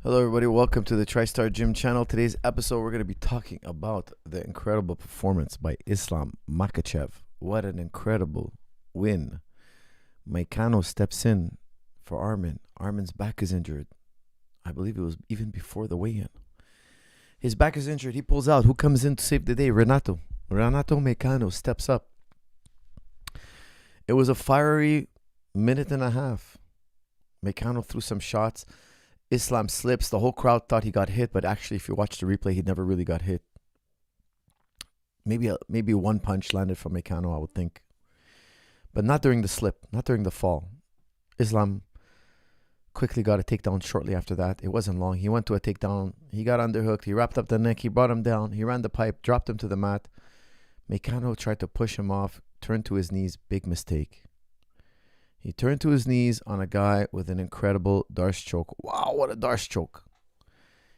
Hello, everybody. Welcome to the TriStar Gym channel. Today's episode, we're going to be talking about the incredible performance by Islam Makhachev. What an incredible win. Moicano steps in for Armin. Armin's back is injured. I believe it was even before the weigh-in. His back is injured. He pulls out. Who comes in to save the day? Renato. Renato Moicano steps up. It was a fiery minute and a half. Moicano threw some shots. Islam slips. The whole crowd thought he got hit, but actually, if you watch the replay, he never really got hit. Maybe one punch landed from Moicano, I would think. But not during the slip, not during the fall. Islam quickly got a takedown shortly after that. It wasn't long. He went to a takedown. He got underhooked. He wrapped up the neck. He brought him down. He ran the pipe, dropped him to the mat. Moicano tried to push him off, turned to his knees. Big mistake. He turned to his knees on a guy with an incredible Darce choke. Wow, what a Darce choke.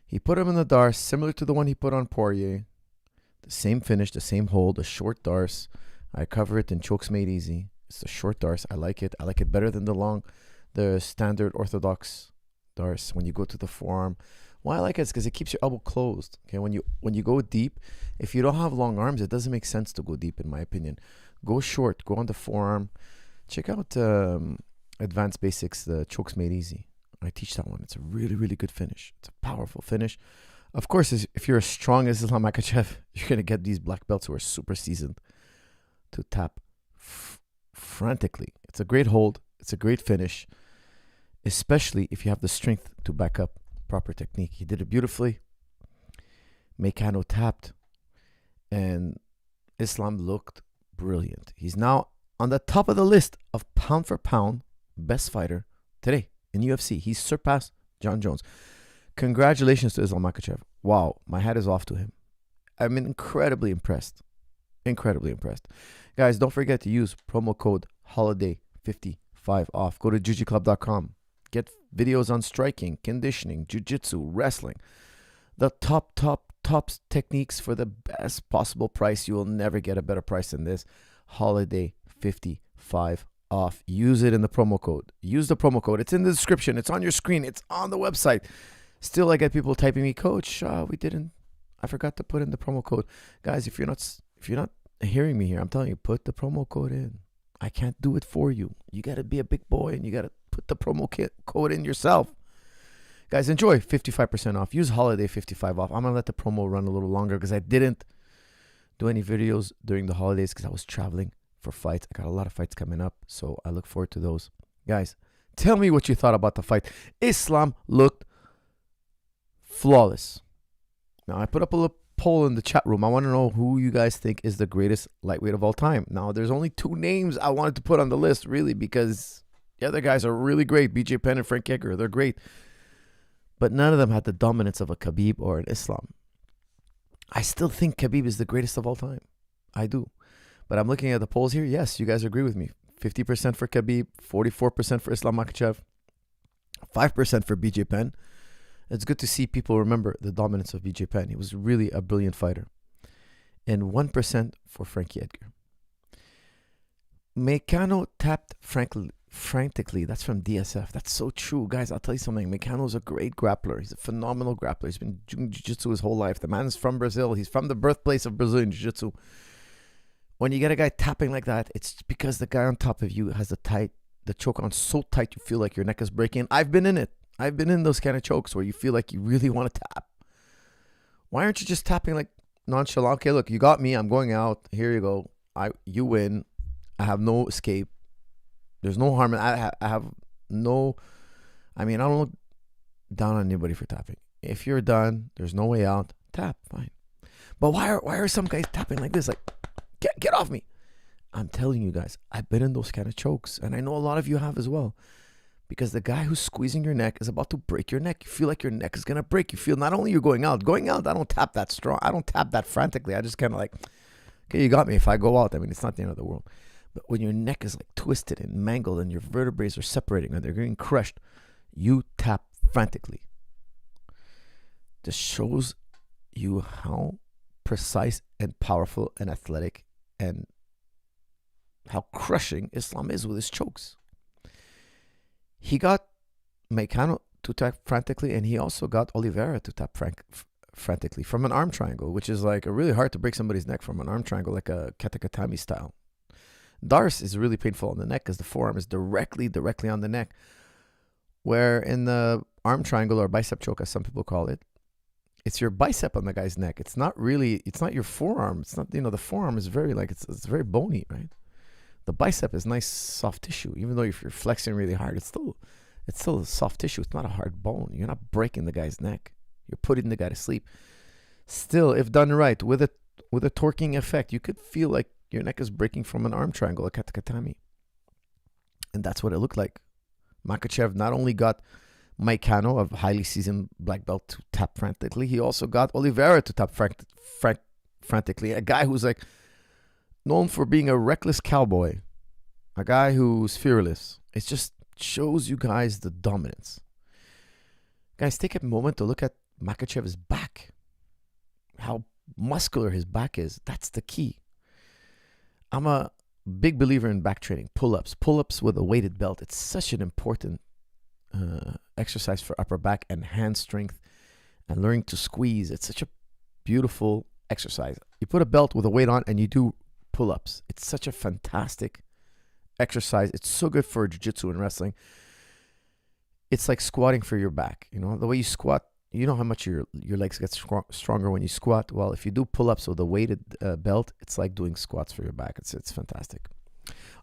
He put him in the Darce, similar to the one he put on Poirier. The same finish, the same hold, a short Darce. I cover it in Chokes Made Easy. It's a short Darce. I like it. I like it better than the standard orthodox Darce when you go to the forearm. Why I like it is because it keeps your elbow closed. Okay, when you go deep, if you don't have long arms, it doesn't make sense to go deep, in my opinion. Go short, go on the forearm. Check out Advanced Basics, the Chokes Made Easy. I teach that one. It's a really, really good finish. It's a powerful finish. Of course, if you're as strong as Islam Makhachev, you're going to get these black belts who are super seasoned to tap frantically. It's a great hold. It's a great finish, especially if you have the strength to back up proper technique. He did it beautifully. Moicano tapped, and Islam looked brilliant. He's now on the top of the list of pound for pound best fighter today in UFC. He's surpassed John Jones. Congratulations to Islam Makhachev. Wow, my hat is off to him. I'm incredibly impressed. Incredibly impressed. Guys, don't forget to use promo code HOLIDAY55 off. Go to jujiclub.com. Get videos on striking, conditioning, jiu-jitsu, wrestling. The top techniques for the best possible price. You will never get a better price than this. HOLIDAY55 off. Use it in the promo code. Use the promo code. It's in the description. It's on your screen. It's on the website. Still, I get people typing me, Coach, I forgot to put in the promo code. Guys, if you're not hearing me here, I'm telling you, put the promo code in. I can't do it for you. You got to be a big boy and you got to put the promo code in yourself. Guys, enjoy 55% off. Use HOLIDAY55 off. I'm going to let the promo run a little longer because I didn't do any videos during the holidays because I was traveling for fights. I got a lot of fights coming up, so I look forward to those. Guys, tell me what you thought about the fight. Islam looked flawless. Now, I put up a little poll in the chat room. I want to know who you guys think is the greatest lightweight of all time. Now, there's only two names I wanted to put on the list, really, because the other guys are really great. BJ Penn and Frank Edgar, they're great. But none of them had the dominance of a Khabib or an Islam. I still think Khabib is the greatest of all time. I do. But I'm looking at the polls here. Yes, you guys agree with me. 50% for Khabib, 44% for Islam Makhachev, 5% for BJ Penn. It's good to see people remember the dominance of BJ Penn. He was really a brilliant fighter. And 1% for Frankie Edgar. Moicano tapped frantically. That's from DSF. That's so true. Guys, I'll tell you something. Moicano's a great grappler. He's a phenomenal grappler. He's been doing jiu-jitsu his whole life. The man is from Brazil. He's from the birthplace of Brazilian jiu-jitsu. When you get a guy tapping like that, it's because the guy on top of you has the choke on so tight you feel like your neck is breaking. I've been in it. I've been in those kind of chokes where you feel like you really want to tap. Why aren't you just tapping like nonchalant? Okay, look, you got me. I'm going out. Here you go. You win. I have no escape. There's no harm. I don't look down on anybody for tapping. If you're done, there's no way out. Tap, fine. But why are some guys tapping like this? Like, get off me. I'm telling you guys, I've been in those kind of chokes, and I know a lot of you have as well. Because the guy who's squeezing your neck is about to break your neck. You feel like your neck is gonna break. You feel not only you're going out. I don't tap that strong. I don't tap that frantically. I just kind of like, okay, you got me. If I go out, I mean, it's not the end of the world. But when your neck is like twisted and mangled and your vertebrae are separating and they're getting crushed, you tap frantically. This shows you how precise and powerful and athletic and how crushing Islam is with his chokes. He got Moicano to tap frantically, and he also got Oliveira to tap frantically from an arm triangle, which is like really hard to break somebody's neck from an arm triangle, like a katakatami style. Darce is really painful on the neck because the forearm is directly on the neck, where in the arm triangle or bicep choke, as some people call it, it's your bicep on the guy's neck. It's not your forearm. It's not, the forearm is very it's very bony, right? The bicep is nice, soft tissue. Even though if you're flexing really hard, it's still a soft tissue. It's not a hard bone. You're not breaking the guy's neck. You're putting the guy to sleep. Still, if done right, with a torquing effect, you could feel like your neck is breaking from an arm triangle, a katakatami. And that's what it looked like. Makhachev not only got Moicano, a highly seasoned black belt, to tap frantically, he also got Oliveira to tap frantically. A guy who's like known for being a reckless cowboy, a guy who's fearless. It just shows you guys the dominance. Guys, take a moment to look at Makhachev's back. How muscular his back is. That's the key. I'm a big believer in back training. Pull-ups with a weighted belt. It's such an important exercise for upper back and hand strength and learning to squeeze. It's such a beautiful exercise. You put a belt with a weight on and you do pull-ups. It's such a fantastic exercise. It's so good for jiu-jitsu and wrestling. It's like squatting for your back. The way you squat, you know how much your legs get stronger when you squat. Well, if you do pull-ups with a weighted belt, it's like doing squats for your back. It's fantastic.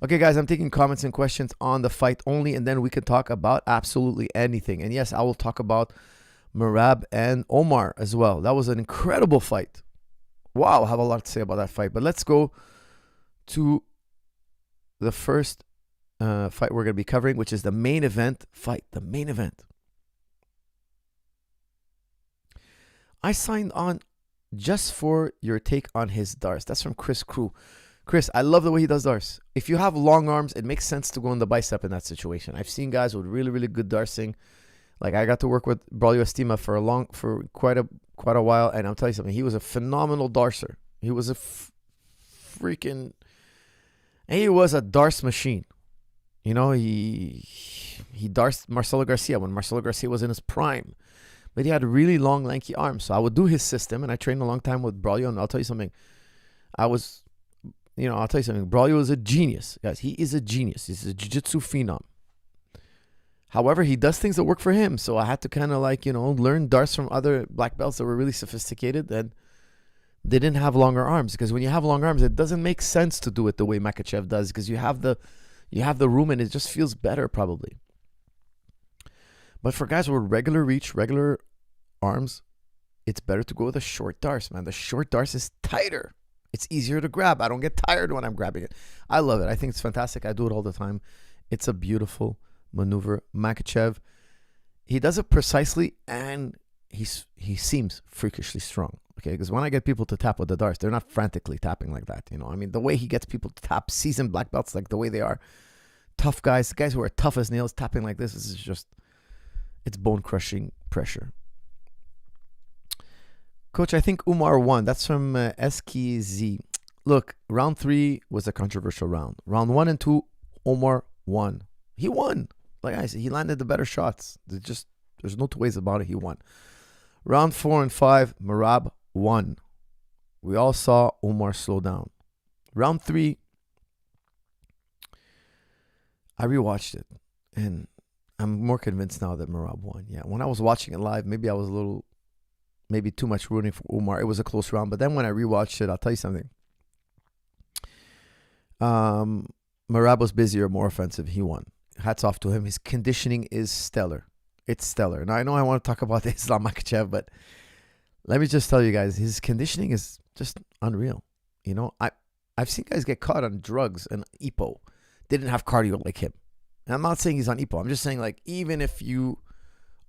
Okay, guys, I'm taking comments and questions on the fight only, and then we can talk about absolutely anything. And yes, I will talk about Merab and Umar as well. That was an incredible fight. Wow, I have a lot to say about that fight. But let's go to the first fight we're going to be covering, which is the main event fight. The main event. I signed on just for your take on his darts. That's from Chris Crew. Chris, I love the way he does darts. If you have long arms, it makes sense to go in the bicep in that situation. I've seen guys with really, really good darsing. Like I got to work with Braulio Estima for quite a while, and I'll tell you something. He was a phenomenal darser. He was a he was a darce machine. He darsed Marcelo Garcia when Marcelo Garcia was in his prime. But he had really long, lanky arms. So I would do his system, and I trained a long time with Braulio, and I'll tell you something. Braulio is a genius. Guys, he is a genius. He's a jiu-jitsu phenom. However, he does things that work for him. So I had to kind of learn darts from other black belts that were really sophisticated, and they didn't have longer arms. Because when you have long arms, it doesn't make sense to do it the way Makhachev does, because you have the room, and it just feels better probably. But for guys with regular reach, regular arms, it's better to go with a short darce, man. The short darce is tighter. It's easier to grab. I don't get tired when I'm grabbing it. I love it. I think it's fantastic. I do it all the time. It's a beautiful maneuver. Makhachev, he does it precisely, and he seems freakishly strong. Okay, because when I get people to tap with the darce, they're not frantically tapping like that. The way he gets people to tap, seasoned black belts, like the way they are, tough guys who are tough as nails, tapping like this is just, it's bone-crushing pressure. Coach, I think Umar won. That's from SKZ. Look, round 3 was a controversial round. Round 1 and 2, Umar won. He won. Like I said, he landed the better shots. There's no two ways about it. He won. Round 4 and 5, Merab won. We all saw Umar slow down. Round 3, I rewatched it, and I'm more convinced now that Merab won. Yeah, when I was watching it live, maybe I was maybe too much rooting for Umar. It was a close round, but then when I rewatched it, I'll tell you something. Merab was busier, more offensive. He won. Hats off to him. His conditioning is stellar. It's stellar. Now, I know I want to talk about Islam Makhachev, but let me just tell you guys, his conditioning is just unreal. I've seen guys get caught on drugs and EPO. They didn't have cardio like him. And I'm not saying he's on EPO. I'm just saying, like, even if you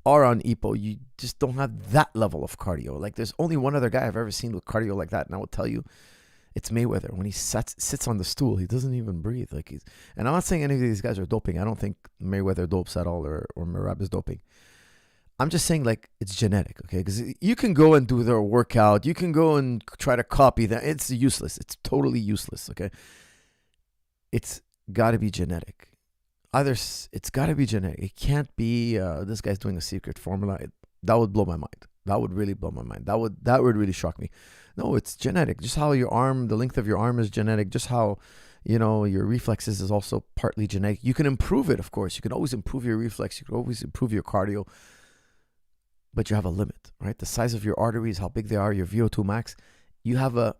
are on EPO, you just don't have that level of cardio. Like, there's only one other guy I've ever seen with cardio like that, and I will tell you, it's Mayweather. When he sits on the stool, he doesn't even breathe. And I'm not saying any of these guys are doping. I don't think Mayweather dopes at all, or Merab is doping. I'm just saying, like, it's genetic, okay? Because you can go and do their workout. You can go and try to copy that. It's useless. It's totally useless, okay? It's got to be genetic. It's got to be genetic. It can't be this guy's doing a secret formula. That would blow my mind. That would really blow my mind. That would really shock me. No, it's genetic. Just how your arm, the length of your arm is genetic. Just how, your reflexes is also partly genetic. You can improve it, of course. You can always improve your reflex. You can always improve your cardio. But you have a limit, right? The size of your arteries, how big they are, your VO2 max. You have a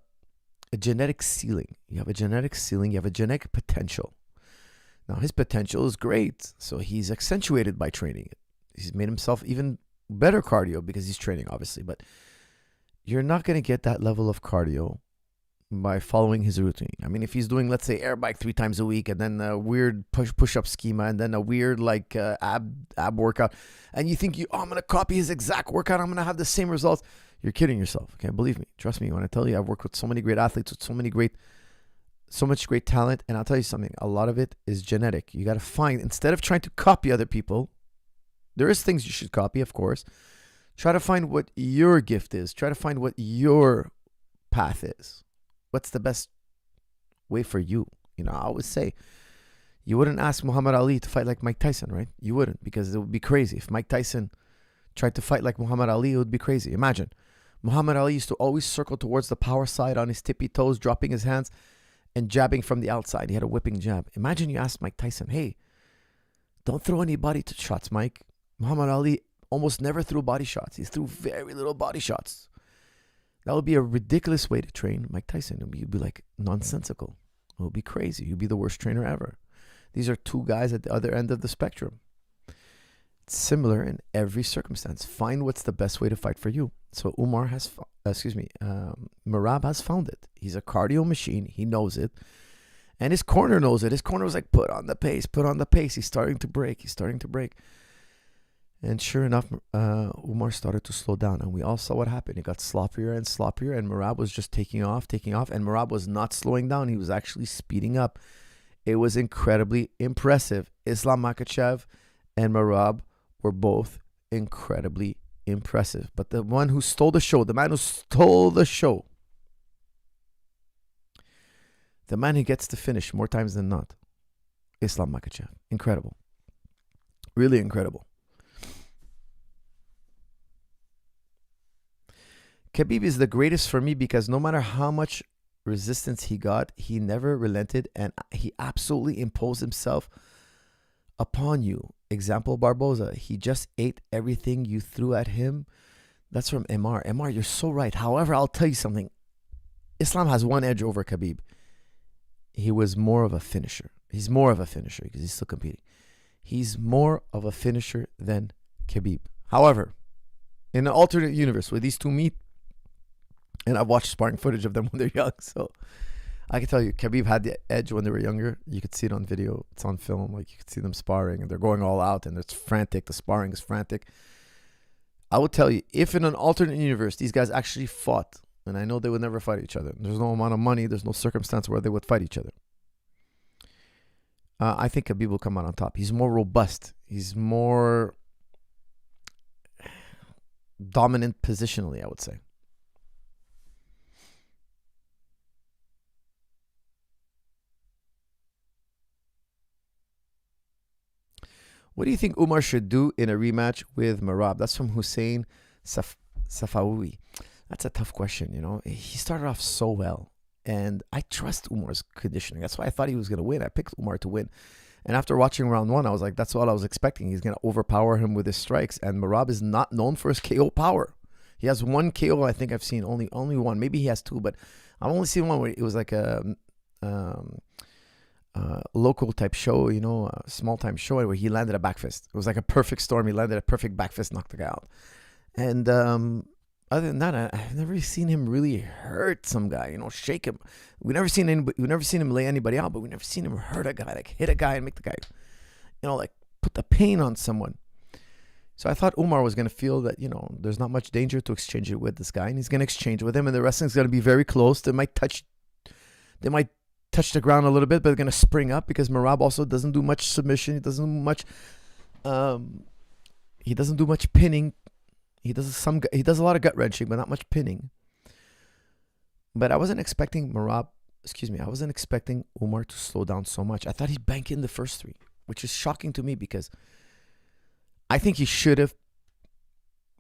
genetic ceiling. You have a genetic ceiling. You have a genetic potential. Now, his potential is great. So he's accentuated by training it. He's made himself even better cardio because he's training, obviously. But you're not going to get that level of cardio by following his routine. I mean, if he's doing, let's say, air bike 3 times a week and then a weird push-up schema and then a weird ab workout, and you think, I'm going to copy his exact workout, I'm going to have the same results, you're kidding yourself. Okay, believe me. Trust me when I tell you, I've worked with so many great athletes with so much great talent, and I'll tell you something, a lot of it is genetic. You got to find, instead of trying to copy other people, there is things you should copy, of course. Try to find what your gift is. Try to find what your path is. What's the best way for you? I always say, you wouldn't ask Muhammad Ali to fight like Mike Tyson, right? You wouldn't, because it would be crazy. If Mike Tyson tried to fight like Muhammad Ali, it would be crazy. Imagine, Muhammad Ali used to always circle towards the power side on his tippy toes, dropping his hands and jabbing from the outside. He had a whipping jab. Imagine you asked Mike Tyson, hey, don't throw any body shots, Mike. Muhammad Ali almost never threw body shots. He threw very little body shots. That would be a ridiculous way to train Mike Tyson. You'd be like nonsensical. It would be crazy. You'd be the worst trainer ever. These are two guys at the other end of the spectrum. It's similar in every circumstance. Find what's the best way to fight for you. So Merab has found it. He's a cardio machine. He knows it. And his corner knows it. His corner was like, put on the pace, put on the pace. He's starting to break. And sure enough, Umar started to slow down. And we all saw what happened. It got sloppier and sloppier. And Merab was just taking off. And Merab was not slowing down. He was actually speeding up. It was incredibly impressive. Islam Makhachev and Merab were both incredibly impressive. But the one who stole the show, the man who stole the show, the man who gets to finish more times than not, Islam Makhachev. Incredible. Really incredible. Khabib is the greatest for me because no matter how much resistance he got, he never relented and he absolutely imposed himself upon you. Example, Barboza. He just ate everything you threw at him. That's from MR. MR, you're so right. However, I'll tell you something. Islam has one edge over Khabib. He was more of a finisher. He's more of a finisher because he's still competing. He's more of a finisher than Khabib. However, in an alternate universe where these two meet, and I've watched sparring footage of them when they're young, so I can tell you, Khabib had the edge when they were younger. You could see it on video. It's on film. Like, you could see them sparring, and they're going all out, and it's frantic. The sparring is frantic. I would tell you, if in an alternate universe, these guys actually fought, and I know they would never fight each other. There's no amount of money. There's no circumstance where they would fight each other. I think Khabib will come out on top. He's more robust. He's more dominant positionally, I would say. What do you think Umar should do in a rematch with Merab? That's from Hussein Safawi. That's a tough question, He started off so well, and I trust Umar's conditioning. That's why I thought he was going to win. I picked Umar to win. And after watching round 1, I was like, that's what I was expecting. He's going to overpower him with his strikes, and Merab is not known for his KO power. He has one KO I think I've seen, only one. Maybe he has 2, but I've only seen one where it was like a local type show, a small time show where he landed a back fist. It was like a perfect storm. He landed a perfect back fist, knocked the guy out. And other than that, I've never seen him really hurt some guy, shake him. We've never seen him lay anybody out, but we've never seen him hurt a guy, like hit a guy and make the guy, like put the pain on someone. So I thought Umar was going to feel that, there's not much danger to exchange it with this guy, and he's going to exchange with him, and the wrestling's going to be very close. They might touch the ground a little bit, but they're going to spring up because Merab also doesn't do much submission. He doesn't do much pinning. He does a lot of gut wrenching, but not much pinning. But I wasn't expecting Umar to slow down so much. I thought he'd bank in the first 3. which is shocking to me because I think he should have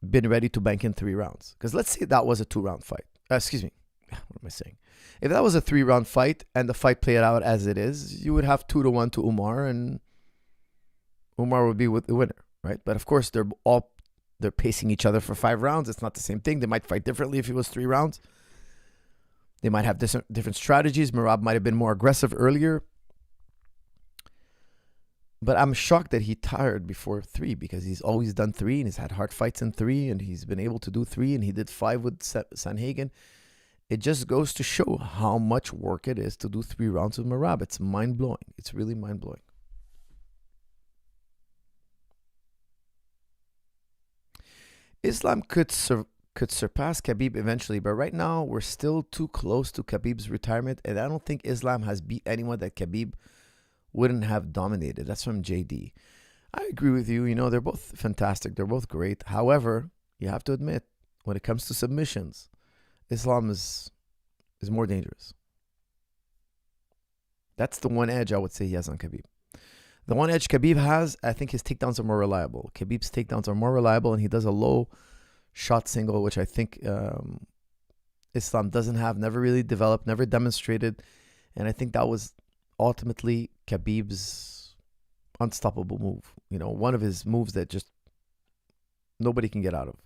been ready to bank in 3 rounds. Because let's say that was a 2-round fight. Excuse me. What am I saying? If that was a 3-round fight and the fight played out as it is, you would have 2-1 to Umar, and Umar would be with the winner, right? But of course, they're pacing each other for 5 rounds. It's not the same thing. They might fight differently if it was 3 rounds. They might have different strategies. Merab might have been more aggressive earlier. But I'm shocked that he tired before 3 because he's always done 3 and he's had hard fights in 3 and he's been able to do 3 and he did 5 with Sanhagen. It just goes to show how much work it is to do 3 rounds with Merab. It's mind-blowing. It's really mind-blowing. Islam could surpass Khabib eventually, but right now we're still too close to Khabib's retirement, and I don't think Islam has beat anyone that Khabib wouldn't have dominated. That's from JD. I agree with you. You know, they're both fantastic. They're both great. However, you have to admit, when it comes to submissions, Islam is more dangerous. That's the one edge I would say he has on Khabib. The one edge Khabib has, I think his takedowns are more reliable. Khabib's takedowns are more reliable, and he does a low shot single, which I think Islam doesn't have, never really developed, never demonstrated. And I think that was ultimately Khabib's unstoppable move. You know, one of his moves that just nobody can get out of.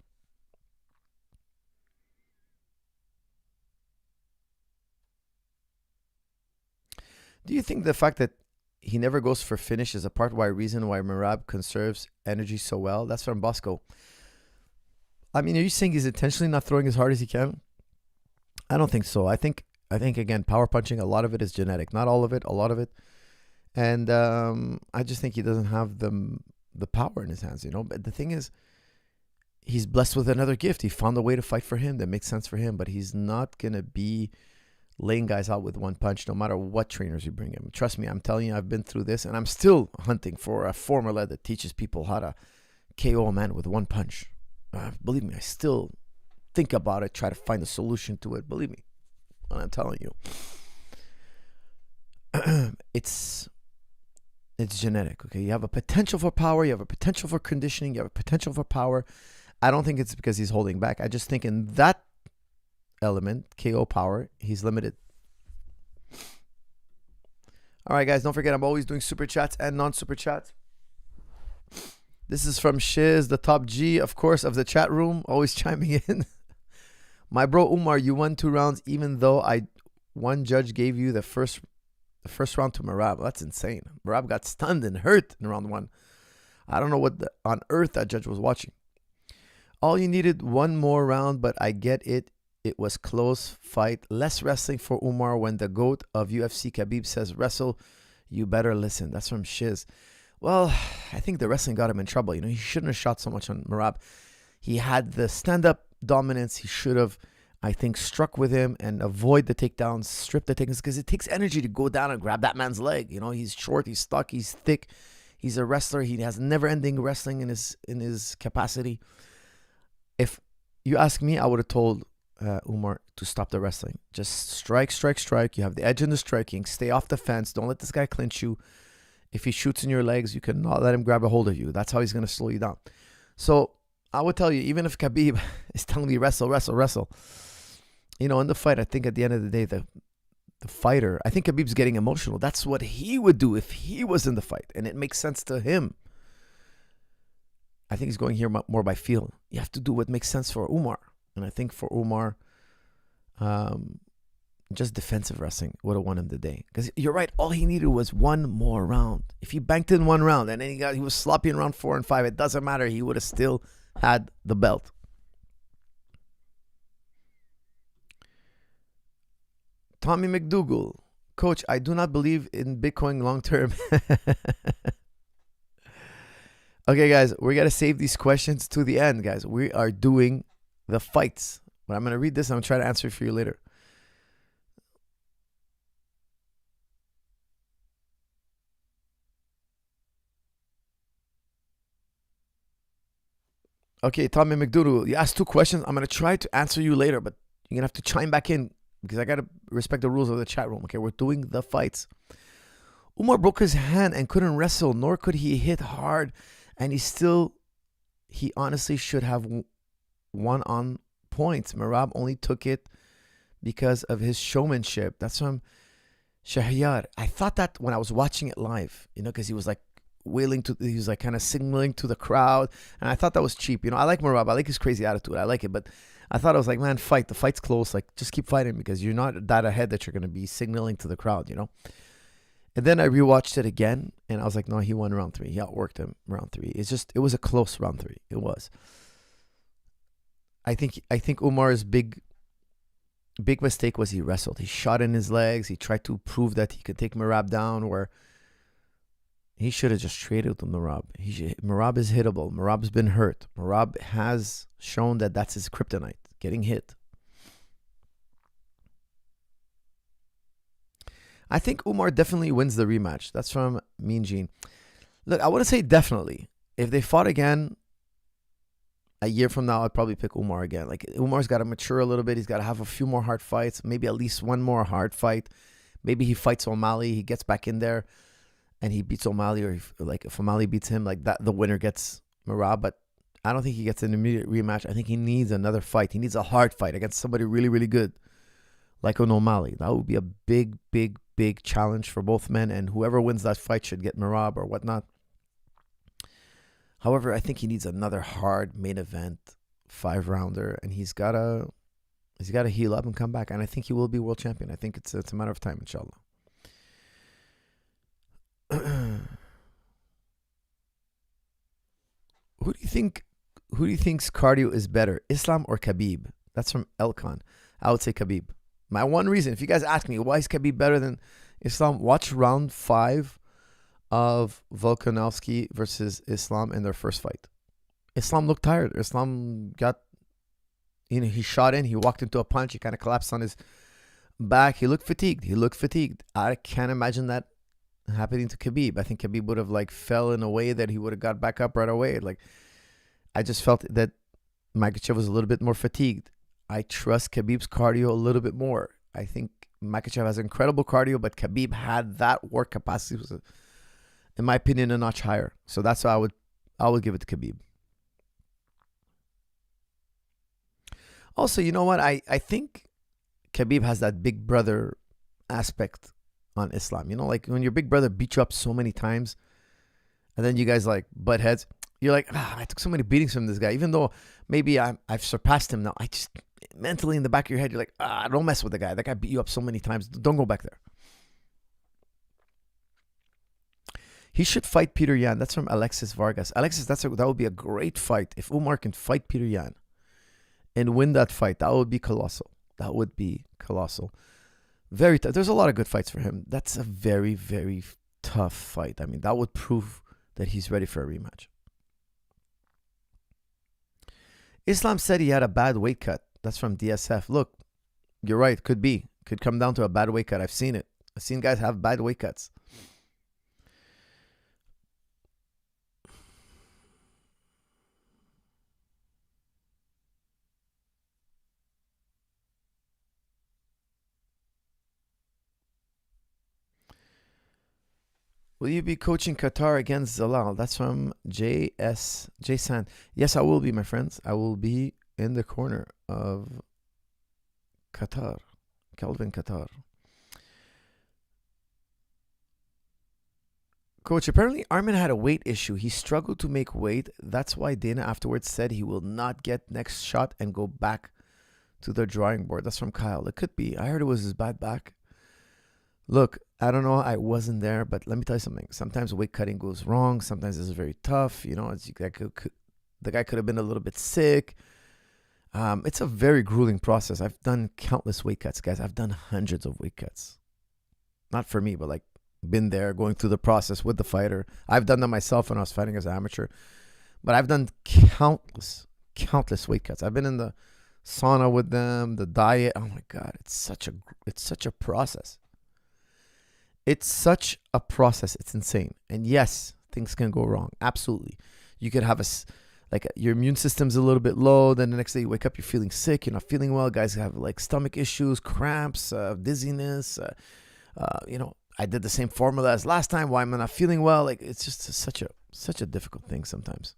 Do you think the fact that he never goes for finish is a reason why Merab conserves energy so well? That's from Bosco. I mean, are you saying he's intentionally not throwing as hard as he can? I don't think so. I think again, power punching, a lot of it is genetic. Not all of it, a lot of it. And I just think he doesn't have the power in his hands, you know. But the thing is, he's blessed with another gift. He found a way to fight for him that makes sense for him, but he's not going to be laying guys out with one punch no matter what trainers you bring him. Trust me, I'm telling you, I've been through this, and I'm still hunting for a formula that teaches people how to KO a man with one punch. Believe me, I still think about it, try to find a solution to it. Believe me, what I'm telling you. It's genetic, okay? You have a potential for power, you have a potential for conditioning, you have a potential for power. I don't think it's because he's holding back. I just think in that element, KO power, he's limited. All right, guys, don't forget, I'm always doing super chats and non-super chats. This is from Shiz, the top G, of course, of the chat room, always chiming in. My bro Umar, you won 2 rounds, even though one judge gave you the first round to Merab. That's insane. Merab got stunned and hurt in round 1. I don't know what on earth that judge was watching. All you needed 1 more round, but I get it. It was close fight. Less wrestling for Umar when the GOAT of UFC, Khabib, says wrestle. You better listen. That's from Shiz. Well, I think the wrestling got him in trouble. You know, he shouldn't have shot so much on Merab. He had the stand-up dominance. He should have, I think, struck with him and avoid the takedowns, strip the takedowns, because it takes energy to go down and grab that man's leg. You know, he's short, he's stuck, he's thick. He's a wrestler. He has never-ending wrestling in his capacity. If you ask me, I would have told Umar to stop the wrestling. Just strike, strike, strike. You have the edge in the striking. Stay off the fence. Don't let this guy clinch you. If he shoots in your legs, you cannot let him grab a hold of you. That's how he's going to slow you down. So I would tell you, even if Khabib is telling me wrestle, wrestle, wrestle, you know, in the fight, I think at the end of the day, the fighter, I think Khabib's getting emotional. That's what he would do if he was in the fight, and it makes sense to him. I think he's going here more by feel. You have to do what makes sense for Umar. And I think for Umar, just defensive wrestling would have won him the day. Because you're right, all he needed was 1 more round. If he banked in 1 round and then he was sloppy in round 4 and 5, it doesn't matter. He would have still had the belt. Tommy McDougall, Coach, I do not believe in Bitcoin long term. Okay, guys, we got to save these questions to the end, guys. We are doing the fights. But I'm going to read this and I'm going to try to answer it for you later. Okay, Tommy McDoodle, you asked 2 questions. I'm going to try to answer you later, but you're going to have to chime back in because I got to respect the rules of the chat room. Okay, we're doing the fights. Umar broke his hand and couldn't wrestle, nor could he hit hard. And he honestly should have won on points. Merab only took it because of his showmanship. That's from Shahyar. I thought that when I was watching it live, because he was like he was like kind of signaling to the crowd. And I thought that was cheap. I like Merab. I like his crazy attitude. I like it. But I thought, I was like, man, fight. The fight's close. Like, just keep fighting because you're not that ahead that you're going to be signaling to the crowd, And then I rewatched it again, and I was like, no, he won round 3. He outworked him round 3. It was a close round 3. It was. I think Umar's big mistake was he wrestled. He shot in his legs. He tried to prove that he could take Merab down, where he should have just traded with Merab. Merab is hittable. Merab's been hurt. Merab has shown that that's his kryptonite, getting hit. I think Umar definitely wins the rematch. That's from Mean Gene. Look, I wouldn't say definitely. If they fought again a year from now, I'd probably pick Umar again. Like, Umar's got to mature a little bit. He's got to have a few more hard fights. Maybe at least one more hard fight. Maybe he fights O'Malley. He gets back in there and he beats O'Malley. Or if O'Malley beats him, like that, the winner gets Merab. But I don't think he gets an immediate rematch. I think he needs another fight. He needs a hard fight against somebody really, really good, like an O'Malley. That would be a big, big, big challenge for both men, and whoever wins that fight should get Merab or whatnot. However, I think he needs another hard main event 5-rounder, and he's gotta heal up and come back. And I think he will be world champion. I think it's a matter of time, inshallah. Who do you think's cardio is better, Islam or Khabib? That's from Elkan. I would say Khabib. My one reason, if you guys ask me why is Khabib better than Islam, watch round 5 of Volkanovski versus Islam in their first fight. Islam looked tired. Islam got, he shot in, he walked into a punch, he kind of collapsed on his back. He looked fatigued. I can't imagine that happening to Khabib. I think Khabib would have fell in a way that he would have got back up right away. I just felt that Makhachev was a little bit more fatigued. I trust Khabib's cardio a little bit more. I think Makhachev has incredible cardio, but Khabib had that work capacity, was, in my opinion, a notch higher. So that's why I would give it to Khabib. Also, you know what? I think Khabib has that big brother aspect on Islam. When your big brother beat you up so many times, and then you guys butt heads, you're like, I took so many beatings from this guy. Even though maybe I've surpassed him now, I just mentally in the back of your head, you're like, don't mess with the guy. That guy beat you up so many times. Don't go back there. He should fight Peter Yan. That's from Alexis Vargas. Alexis, that would be a great fight. If Umar can fight Peter Yan and win that fight, that would be colossal. Very tough. There's a lot of good fights for him. That's a very, very tough fight. I mean, that would prove that he's ready for a rematch. Islam said he had a bad weight cut. That's from DSF. Look, you're right. Could be. Could come down to a bad weight cut. I've seen it. I've seen guys have bad weight cuts. Will you be coaching Qatar against Zalal? That's from Jason. Yes, I will be, my friends. I will be in the corner of Qatar. Calvin Qatar. Coach, apparently Armin had a weight issue. He struggled to make weight. That's why Dana afterwards said he will not get next shot and go back to the drawing board. That's from Kyle. It could be. I heard it was his bad back. Look, I don't know. I wasn't there, but let me tell you something. Sometimes weight cutting goes wrong. Sometimes it's very tough. The guy could have been a little bit sick. It's a very grueling process. I've done countless weight cuts, guys. I've done hundreds of weight cuts. Not for me, but been there, going through the process with the fighter. I've done that myself when I was fighting as an amateur. But I've done countless weight cuts. I've been in the sauna with them, the diet. Oh my God, it's such a process. It's such a process. It's insane. And yes, things can go wrong. Absolutely. You could have your immune system's a little bit low. Then the next day you wake up, you're feeling sick. You're not feeling well. Guys have stomach issues, cramps, dizziness. I did the same formula as last time. Why am I not feeling well? Like, it's just such a difficult thing sometimes.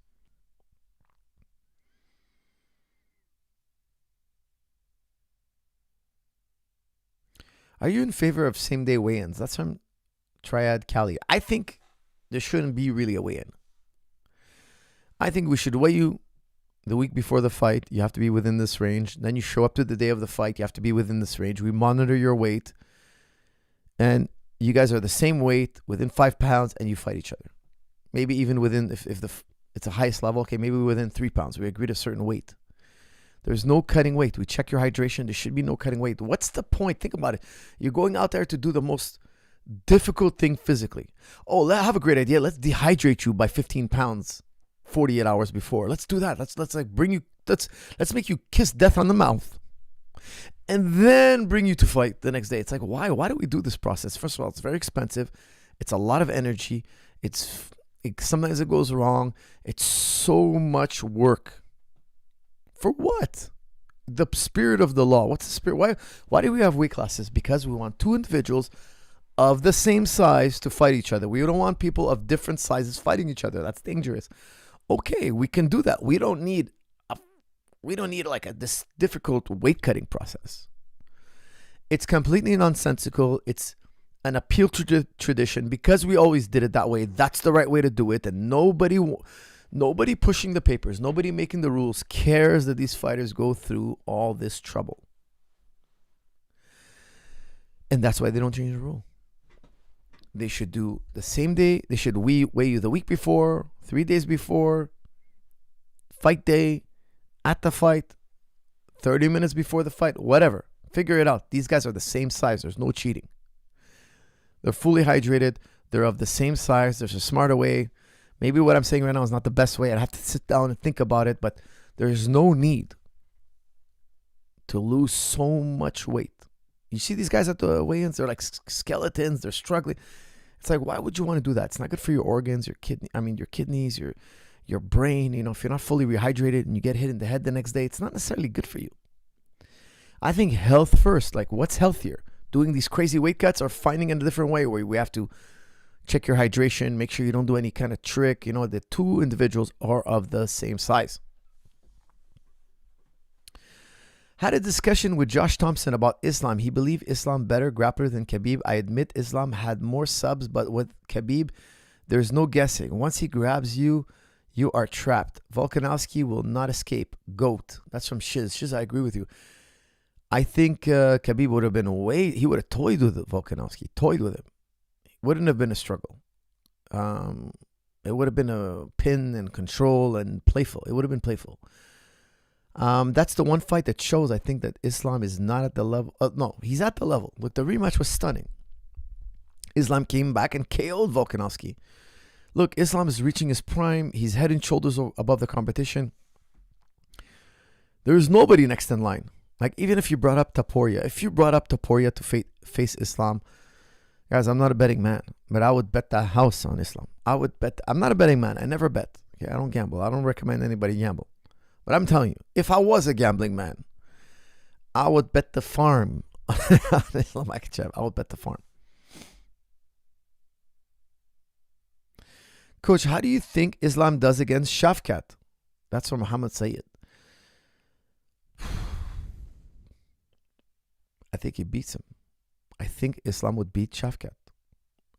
Are you in favor of same-day weigh-ins? That's from Triad Cali. I think there shouldn't be really a weigh-in. I think we should weigh you the week before the fight. You have to be within this range. Then you show up to the day of the fight. You have to be within this range. We monitor your weight. And you guys are the same weight within 5 pounds and you fight each other. Maybe even within, if it's the highest level, okay, maybe within 3 pounds. We agreed a certain weight. There's no cutting weight. We check your hydration. There should be no cutting weight. What's the point? Think about it. You're going out there to do the most difficult thing physically. Oh, I have a great idea. Let's dehydrate you by 15 pounds 48 hours before. Let's do that. Let's like bring you, let's make you kiss death on the mouth. And then bring you to fight the next day. It's like, why? Why do we do this process? First of all, it's very expensive. It's a lot of energy. Sometimes it goes wrong. It's so much work. For what? The spirit of the law. What's the spirit? Why do we have weight classes? Because we want two individuals of the same size to fight each other. We don't want people of different sizes fighting each other. That's dangerous. Okay, we can do that. We don't need like this difficult weight cutting process. It's completely nonsensical. It's an appeal to the tradition because we always did it that way. That's the right way to do it. And nobody pushing the papers, nobody making the rules cares that these fighters go through all this trouble. And that's why they don't change the rule. They should do the same day. They should weigh you the week before, 3 days before, fight day, at the fight, 30 minutes before the fight, whatever. Figure it out. These guys are the same size. There's no cheating. They're fully hydrated. They're of the same size. There's a smarter way. Maybe what I'm saying right now is not the best way. I'd have to sit down and think about it, but there's no need to lose so much weight. You see these guys at the weigh-ins, they're like skeletons. They're struggling. It's like, why would you want to do that? It's not good for your organs, your kidneys, your brain. You know, if you're not fully rehydrated and you get hit in the head the next day, it's not necessarily good for you. I think health first. Like, what's healthier? Doing these crazy weight cuts or finding a different way where we have to check your hydration, make sure you don't do any kind of trick. You know, the two individuals are of the same size. Had a discussion with Josh Thompson about Islam. He believed Islam better grappler than Khabib. I admit Islam had more subs, but with Khabib, there's no guessing. Once he grabs you, you are trapped. Volkanovski will not escape. GOAT. That's from Shiz. Shiz, I agree with you. I think Khabib would have been he would have toyed with Volkanovski, toyed with him. Wouldn't have been a struggle. It would have been a pin and control and playful. It would have been playful. That's the one fight that shows, I think, that Islam is not at the level. No, he's at the level. Look, the rematch was stunning. Islam came back and KO'd Volkanovski. Look, Islam is reaching his prime. He's head and shoulders above the competition. There is nobody next in line. Like, even if you brought up Taporia, to face Islam, guys, I'm not a betting man, but I would bet the house on Islam. I'm not a betting man. I never bet. Okay, I don't gamble. I don't recommend anybody gamble. But I'm telling you, if I was a gambling man, I would bet the farm on Islam Makhachev. I would bet the farm. Coach, how do you think Islam does against Shavkat? That's from Muhammad Sayyid. I think he beats him. I think Islam would beat Shavkat.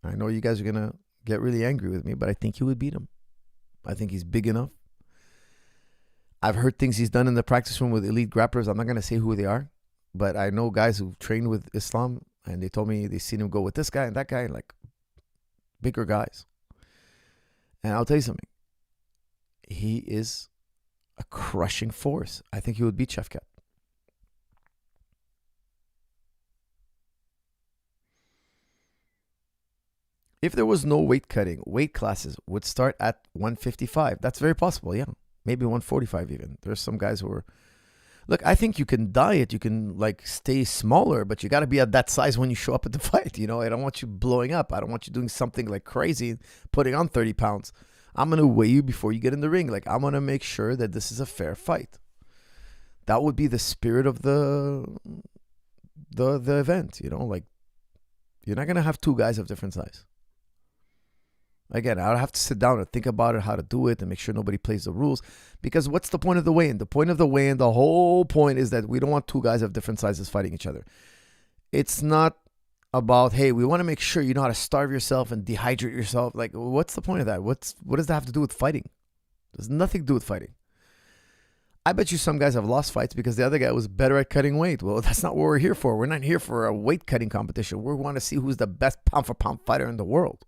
I know you guys are going to get really angry with me, but I think he would beat him. I think he's big enough. I've heard things he's done in the practice room with elite grapplers. I'm not going to say who they are, but I know guys who've trained with Islam, and they told me they've seen him go with this guy and that guy, like bigger guys. And I'll tell you something. He is a crushing force. I think he would beat Shavkat. If there was no weight cutting, weight classes would start at 155. That's very possible, yeah. Maybe 145 even. There's some guys who are... Look, I think you can diet. You can, like, stay smaller, but you got to be at that size when you show up at the fight. You know, I don't want you blowing up. I don't want you doing something, like, crazy, putting on 30 pounds. I'm going to weigh you before you get in the ring. Like, I'm going to make sure that this is a fair fight. That would be the spirit of the event, you know, like, You're not going to have two guys of different size. Again, I'll have to sit down and think about it, how to do it, and make sure nobody plays the rules. Because what's the point of the weigh-in? The point of the weigh-in, the whole point is that we don't want two guys of different sizes fighting each other. It's not about, hey, we want to make sure you know how to starve yourself and dehydrate yourself. Like, what's the point of that? What does that have to do with fighting? There's nothing to do with fighting. I bet you some guys have lost fights because the other guy was better at cutting weight. Well, that's not what we're here for. We're not here for a weight cutting competition. We want to see who's the best pound for pound fighter in the world.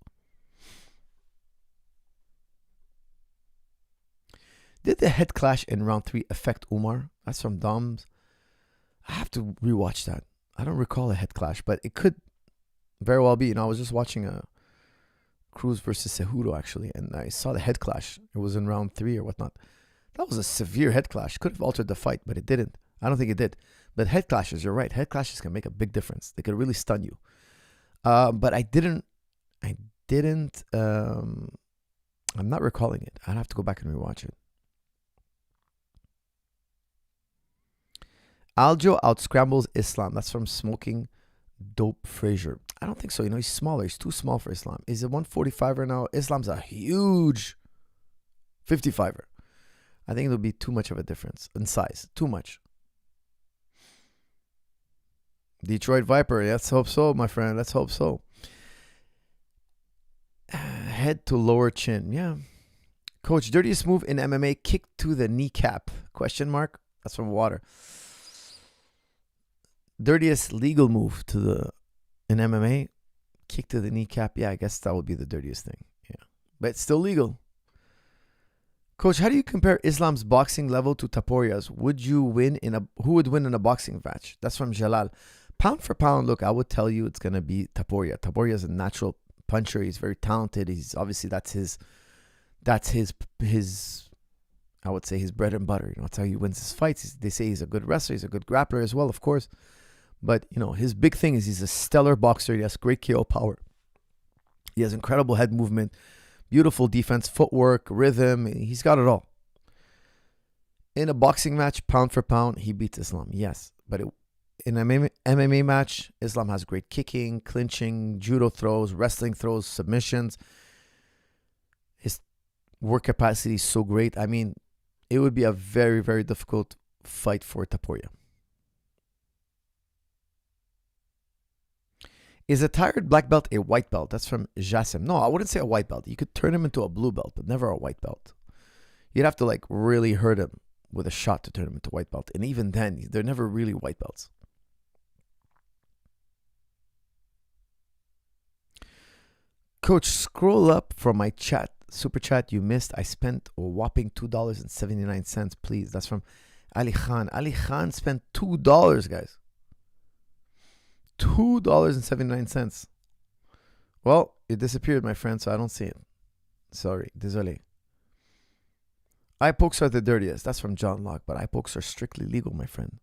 Did the head clash in round 3 affect Umar? That's from Dom's. I have to rewatch that. I don't recall a head clash, but it could very well be. You know, I was just watching a Cruz versus Cejudo, actually, and I saw the head clash. It was in round 3 or whatnot. That was a severe head clash. Could have altered the fight, but it didn't. I don't think it did. But head clashes, you're right. Head clashes can make a big difference. They could really stun you. But I'm not recalling it. I'd have to go back and rewatch it. Aljo outscrambles Islam. That's from Smoking Dope Frazier. I don't think so. You know, he's smaller. He's too small for Islam. He's a 145er now. Islam's a huge 55er. I think it'll be too much of a difference in size. Too much. Detroit Viper. Let's hope so, my friend. Let's hope so. Head to lower chin. Yeah. Coach, dirtiest move in MMA, kick to the kneecap. Question mark? That's from Water. Dirtiest legal move in MMA, kick to the kneecap. Yeah, I guess that would be the dirtiest thing. Yeah, but it's still legal. Coach, how do you compare Islam's boxing level to Taporia's? Who would win in a boxing match? That's from Jalal. Pound for pound, look, I would tell you it's gonna be Taporia. Taporia is a natural puncher. He's very talented. He's obviously that's his I would say his bread and butter. You know, that's how he wins his fights. They say he's a good wrestler. He's a good grappler as well, of course. But, you know, his big thing is he's a stellar boxer. He has great KO power. He has incredible head movement, beautiful defense, footwork, rhythm. He's got it all. In a boxing match, pound for pound, he beats Islam. Yes. But in an MMA match, Islam has great kicking, clinching, judo throws, wrestling throws, submissions. His work capacity is so great. I mean, it would be a very, very difficult fight for Taporia. Is a tired black belt a white belt? That's from Jassim. No, I wouldn't say a white belt. You could turn him into a blue belt, but never a white belt. You'd have to like really hurt him with a shot to turn him into white belt. And even then, they're never really white belts. Coach, scroll up from my chat. Super chat you missed. I spent a whopping $2.79, please. That's from Ali Khan. Ali Khan spent $2, guys. $2.79. Well, it disappeared, my friend, so I don't see it. Sorry. Désolé. Eye pokes are the dirtiest. That's from John Locke, but eye pokes are strictly legal, my friend.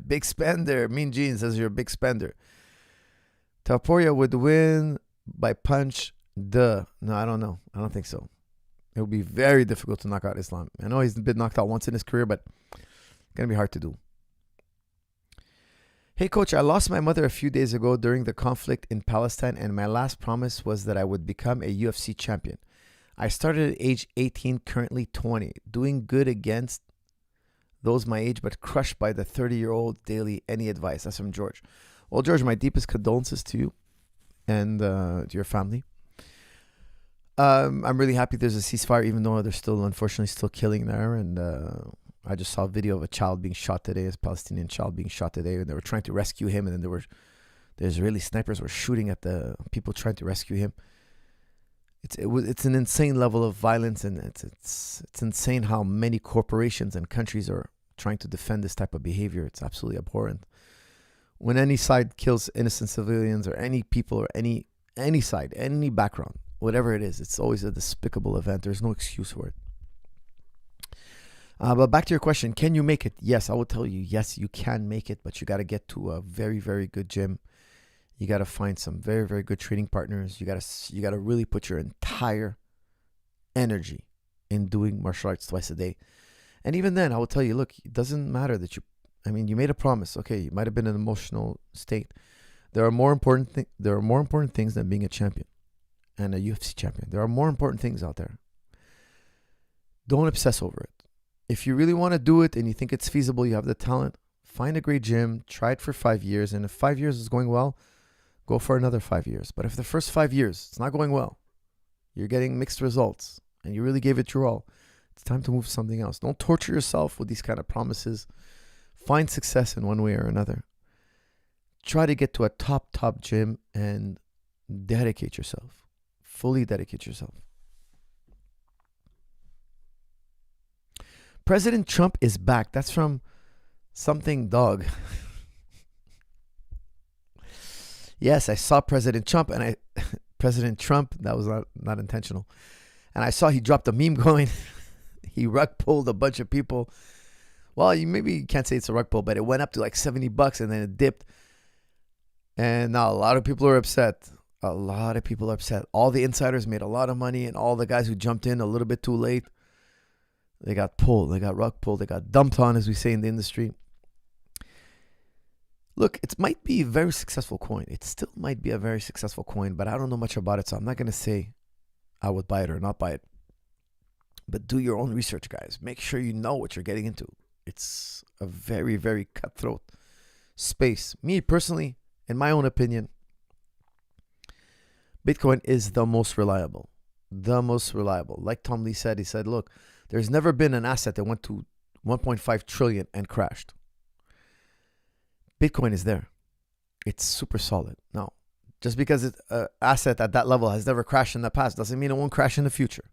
Big spender. Mean Gene says you're a big spender. Taporia would win by punch. No, I don't know. I don't think so. It would be very difficult to knock out Islam. I know he's been knocked out once in his career, but going to be hard to do. Hey, Coach, I lost my mother a few days ago during the conflict in Palestine, and my last promise was that I would become a UFC champion. I started at age 18, currently 20, doing good against those my age, but crushed by the 30-year-old daily. Any advice? That's from George. Well, George, my deepest condolences to you and to your family. I'm really happy there's a ceasefire, even though they're still, unfortunately, still killing there. And I just saw a video of a child being shot today, a Palestinian child being shot today, and they were trying to rescue him, and then the Israeli snipers were shooting at the people trying to rescue him. It's an insane level of violence, and it's insane how many corporations and countries are trying to defend this type of behavior. It's absolutely abhorrent. When any side kills innocent civilians or any people or any side, any background, whatever it is, it's always a despicable event. There's no excuse for it. But back to your question, can you make it? Yes, I will tell you, yes, you can make it, but you got to get to a very, very good gym. You got to find some very, very good training partners. You got to really put your entire energy in doing martial arts twice a day. And even then, I will tell you, look, it doesn't matter that I mean, you made a promise. Okay, you might have been in an emotional state. There are more important things than being a champion and a UFC champion. There are more important things out there. Don't obsess over it. If you really want to do it and you think it's feasible, you have the talent, find a great gym, try it for 5 years, and if 5 years is going well, go for another 5 years. But if the first 5 years it's not going well, you're getting mixed results, and you really gave it your all, it's time to move to something else. Don't torture yourself with these kind of promises. Find success in one way or another. Try to get to a top gym and dedicate yourself. Fully dedicate yourself. President Trump is back. That's from something dog. Yes, I saw President Trump, and President Trump, that was not intentional. And I saw he dropped a meme going, he rug pulled a bunch of people. Well, you can't say it's a rug pull, but it went up to like $70 and then it dipped. And now a lot of people are upset. A lot of people are upset. All the insiders made a lot of money, and all the guys who jumped in a little bit too late, they got pulled. They got rug pulled. They got dumped on, as we say in the industry. Look, it might be a very successful coin. It still might be a very successful coin, but I don't know much about it, so I'm not going to say I would buy it or not buy it. But do your own research, guys. Make sure you know what you're getting into. It's a very, very cutthroat space. Me, personally, in my own opinion, Bitcoin is the most reliable. The most reliable. Like Tom Lee said, he said, look, there's never been an asset that went to 1.5 trillion and crashed. Bitcoin is there. It's super solid. Now, just because it's an asset at that level has never crashed in the past doesn't mean it won't crash in the future.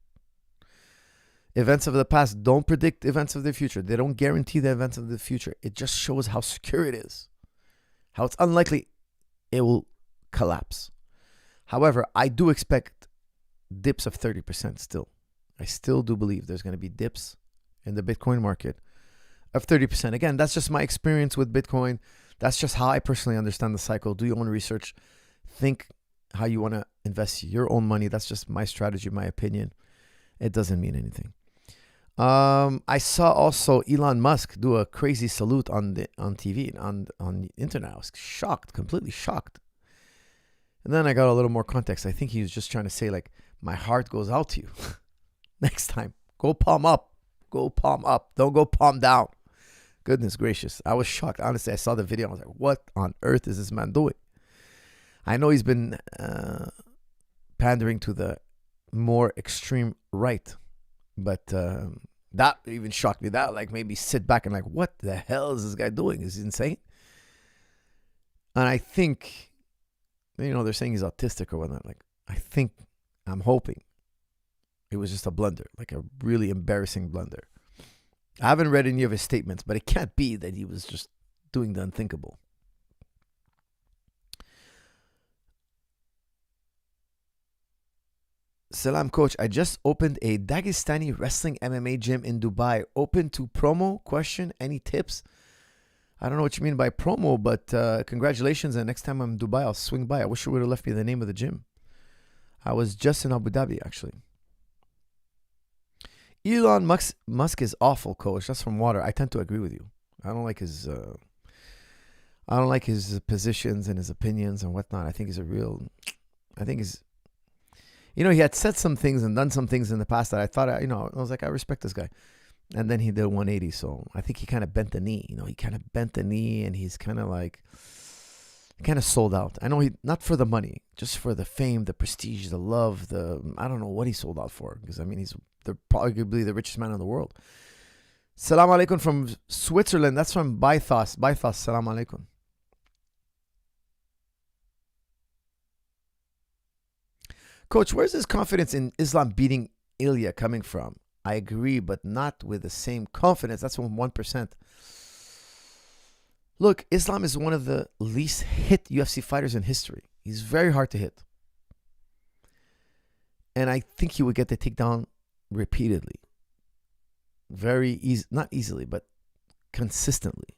Events of the past don't predict events of the future. They don't guarantee the events of the future. It just shows how secure it is. How it's unlikely it will collapse. However, I do expect dips of 30% still. I still do believe there's going to be dips in the Bitcoin market of 30%. Again, that's just my experience with Bitcoin. That's just how I personally understand the cycle. Do your own research. Think how you want to invest your own money. That's just my strategy, my opinion. It doesn't mean anything. I saw also Elon Musk do a crazy salute on TV, on the internet. I was shocked, completely shocked. And then I got a little more context. I think he was just trying to say, like, my heart goes out to you. Next time, go palm up. Go palm up. Don't go palm down. Goodness gracious. I was shocked. Honestly, I saw the video. I was like, what on earth is this man doing? I know he's been pandering to the more extreme right. But that even shocked me. That like made me sit back and like, what the hell is this guy doing? Is he insane? And I think, they're saying he's autistic or whatnot. Like, I'm hoping it was just a blunder, like a really embarrassing blunder. I haven't read any of his statements, but it can't be that he was just doing the unthinkable. Salam, coach. I just opened a Dagestani wrestling MMA gym in Dubai. Open to promo? Question? Any tips? I don't know what you mean by promo, but congratulations. And next time I'm in Dubai, I'll swing by. I wish you would have left me the name of the gym. I was just in Abu Dhabi, actually. Elon Musk is awful, coach. That's from Water. I tend to agree with you. I don't like his positions and his opinions and whatnot. I think he's he had said some things and done some things in the past that I thought, I was like, I respect this guy. And then he did 180. So I think he kind of bent the knee. He kind of bent the knee, and he's kind of like, sold out. I know not for the money, just for the fame, the prestige, the love, I don't know what he sold out for. Because, he's probably the richest man in the world. Salam alaikum from Switzerland. That's from Bythos. Bythos, salam alaikum. Coach, where's his confidence in Islam beating Ilya coming from? I agree, but not with the same confidence. That's from 1%. Look, Islam is one of the least hit UFC fighters in history. He's very hard to hit. And I think he would get the takedown repeatedly. Very easy, not easily, but consistently.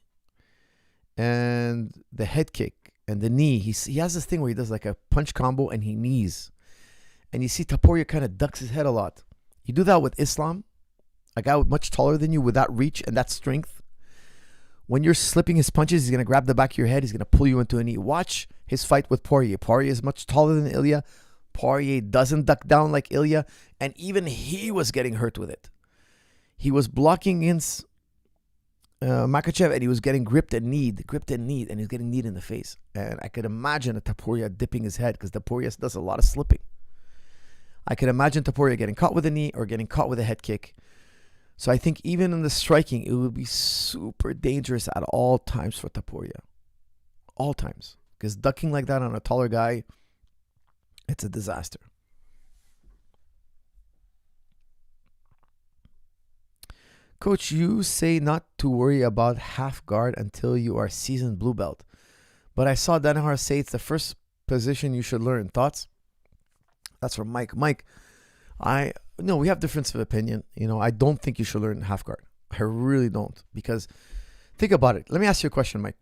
And the head kick and the knee, he has this thing where he does like a punch combo and he knees. And you see Taporia kind of ducks his head a lot. You do that with Islam, a guy much taller than you with that reach and that strength. When you're slipping his punches, he's going to grab the back of your head. He's going to pull you into a knee. Watch his fight with Poirier. Poirier is much taller than Ilya. Poirier doesn't duck down like Ilya. And even he was getting hurt with it. He was blocking against Makhachev, and he was getting gripped and kneed, and he's getting kneed in the face. And I could imagine a Topuria dipping his head because Topuria does a lot of slipping. I could imagine Topuria getting caught with a knee or getting caught with a head kick. So I think even in the striking, it would be super dangerous at all times for Topuria. All times. Because ducking like that on a taller guy, it's a disaster. Coach, you say not to worry about half guard until you are seasoned blue belt. But I saw Danaher say it's the first position you should learn. Thoughts? That's from Mike. Mike, we have difference of opinion. I don't think you should learn half guard. I really don't. Because think about it. Let me ask you a question, Mike.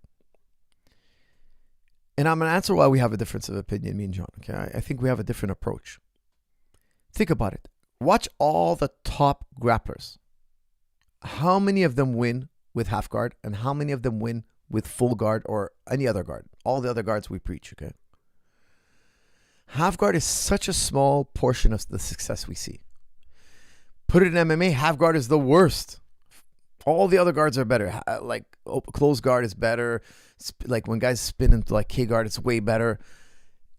And I'm going to answer why we have a difference of opinion, me and John. Okay, I think we have a different approach. Think about it. Watch all the top grapplers. How many of them win with half guard and how many of them win with full guard or any other guard? All the other guards we preach, okay? Half guard is such a small portion of the success we see. Put it in MMA, half guard is the worst. All the other guards are better. Like closed guard is better. Like when guys spin into like K guard, it's way better.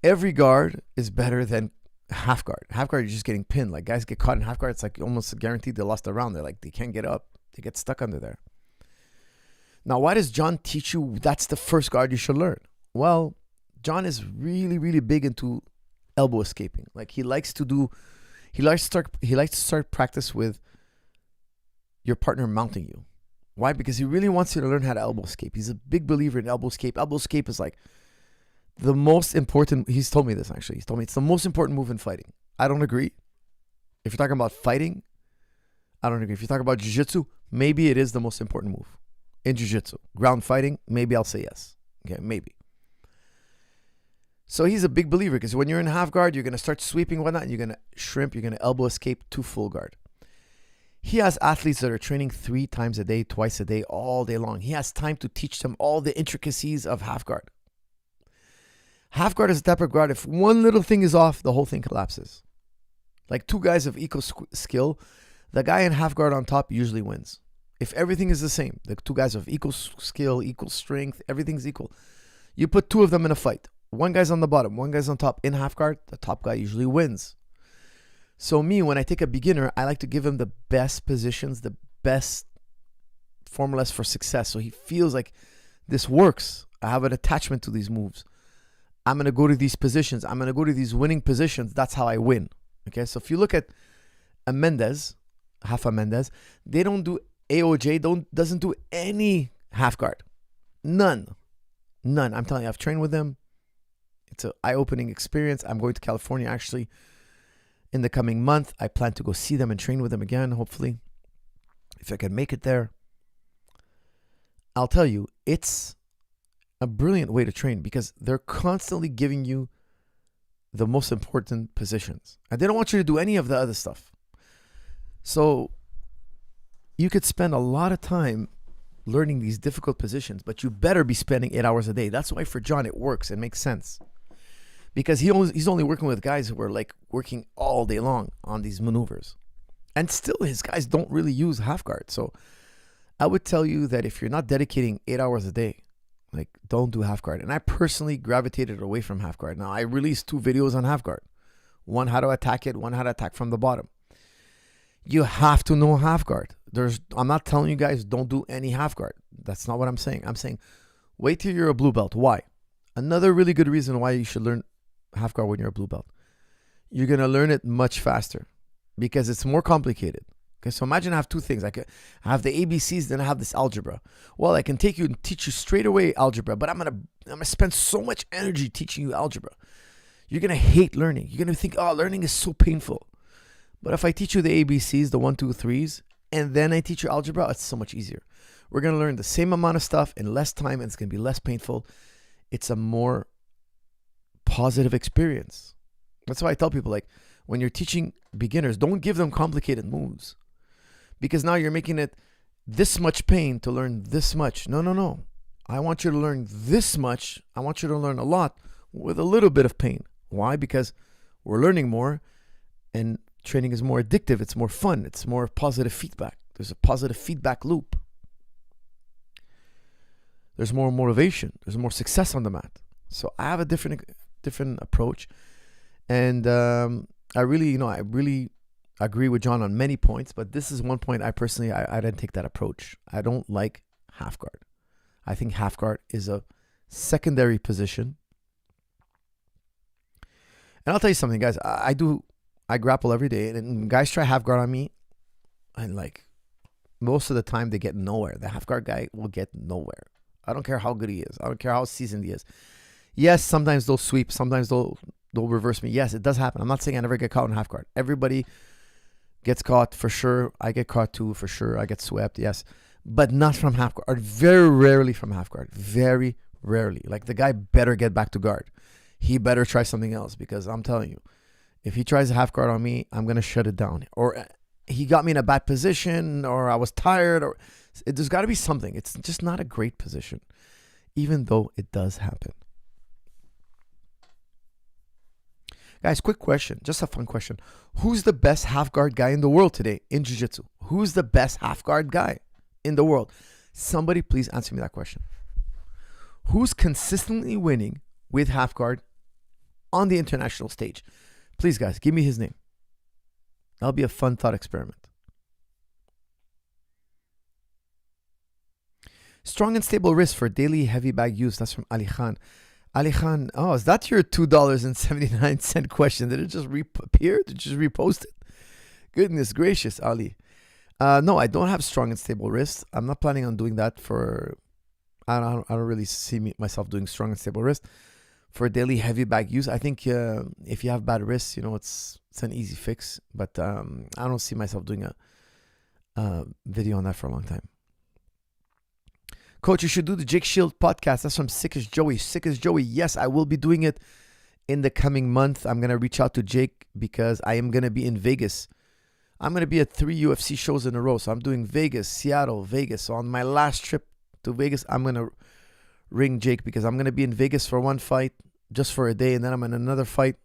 Every guard is better than half guard. Half guard, you're just getting pinned. Like guys get caught in half guard, it's like almost guaranteed they lost a round. They're like, they can't get up. They get stuck under there. Now, why does John teach you that's the first guard you should learn? Well, John is really, really big into elbow escaping. Like he likes to start practice with your partner mounting you. Why? Because he really wants you to learn how to elbow escape. He's a big believer in elbow escape. Elbow escape is like the most important. He's told me this actually. He's told me it's the most important move in fighting. I don't agree. If you're talking about fighting, I don't agree. If you're talking about Jiu-Jitsu, maybe it is the most important move. In Jiu-Jitsu, ground fighting, maybe I'll say yes. Okay, maybe. So he's a big believer because when you're in half guard, you're going to start sweeping whatnot, and you're going to shrimp, you're going to elbow escape to full guard. He has athletes that are training 3 times a day, twice a day, all day long. He has time to teach them all the intricacies of half guard. Half guard is a type of guard. If one little thing is off, the whole thing collapses. Like 2 guys of equal skill, the guy in half guard on top usually wins. If everything is the same, the 2 guys of equal skill, equal strength, everything's equal. You put 2 of them in a fight. One guy's on the bottom, one guy's on top. In half guard, the top guy usually wins. So me, when I take a beginner, I like to give him the best positions, the best formulas for success. So he feels like this works. I have an attachment to these moves. I'm going to go to these positions. I'm going to go to these winning positions. That's how I win. Okay, so if you look at a Mendez, Rafa Mendez, they don't do AOJ, doesn't do any half guard. None. I'm telling you, I've trained with them. It's an eye-opening experience. I'm going to California actually in the coming month. I plan to go see them and train with them again, hopefully, if I can make it there. I'll tell you, it's a brilliant way to train because they're constantly giving you the most important positions. And they don't want you to do any of the other stuff. So you could spend a lot of time learning these difficult positions, but you better be spending 8 hours a day. That's why for John it works. It makes sense. Because he's only working with guys who are like working all day long on these maneuvers. And still his guys don't really use half guard. So I would tell you that if you're not dedicating 8 hours a day, like don't do half guard. And I personally gravitated away from half guard. Now I released 2 videos on half guard. One how to attack it, one how to attack from the bottom. You have to know half guard. I'm not telling you guys don't do any half guard. That's not what I'm saying. I'm saying wait till you're a blue belt. Why? Another really good reason why you should learn half guard when you're a blue belt. You're going to learn it much faster because it's more complicated. Okay, so imagine I have 2 things. I have the ABCs, then I have this algebra. Well, I can take you and teach you straight away algebra, but I'm gonna spend so much energy teaching you algebra. You're gonna hate learning. You're gonna think, oh, learning is so painful. But if I teach you the ABCs, the 1, 2, 3s, and then I teach you algebra, it's so much easier. We're gonna learn the same amount of stuff in less time, and it's gonna be less painful. It's a more positive experience. That's why I tell people, like, when you're teaching beginners, don't give them complicated moves. Because now you're making it this much pain to learn this much. No. I want you to learn this much. I want you to learn a lot with a little bit of pain. Why? Because we're learning more, and training is more addictive. It's more fun. It's more positive feedback. There's a positive feedback loop. There's more motivation. There's more success on the mat. So I have a different approach, and I really agree with John on many points. But this is one point I personally didn't take that approach. I don't like half guard. I think half guard is a secondary position. And I'll tell you something, guys. I grapple every day, and guys try half guard on me, and like most of the time they get nowhere. The half guard guy will get nowhere. I don't care how good he is. I don't care how seasoned he is. Yes, sometimes they'll sweep. Sometimes they'll reverse me. Yes, it does happen. I'm not saying I never get caught in half guard. Everybody gets caught for sure. I get caught too for sure. I get swept. Yes, but not from half guard. Or very rarely from half guard. Very rarely. Like the guy better get back to guard. He better try something else, because I'm telling you, if he tries a half guard on me, I'm gonna shut it down. Or he got me in a bad position, or I was tired, or there's got to be something. It's just not a great position, even though it does happen. Guys, quick question, just a fun question. Who's the best half guard guy in the world today in Jiu-Jitsu? Who's the best half guard guy in the world? Somebody please answer me that question. Who's consistently winning with half guard on the international stage? Please, guys, give me his name. That'll be a fun thought experiment. Strong and stable wrist for daily heavy bag use. That's from Ali Khan. Ali Khan, oh, is that your $2.79 question? Did it just appear? Did you just repost it? Goodness gracious, Ali. No, I don't have strong and stable wrist. I'm not planning on doing that for... I don't really see myself doing strong and stable wrist for daily heavy bag use. I think if you have bad wrists, it's an easy fix. But I don't see myself doing a video on that for a long time. Coach, you should do the Jake Shield podcast. That's from Sick as Joey. Sick as Joey. Yes, I will be doing it in the coming month. I'm going to reach out to Jake because I am going to be in Vegas. I'm going to be at 3 UFC shows in a row. So I'm doing Vegas, Seattle, Vegas. So on my last trip to Vegas, I'm going to ring Jake because I'm going to be in Vegas for one fight just for a day. And then I'm in another fight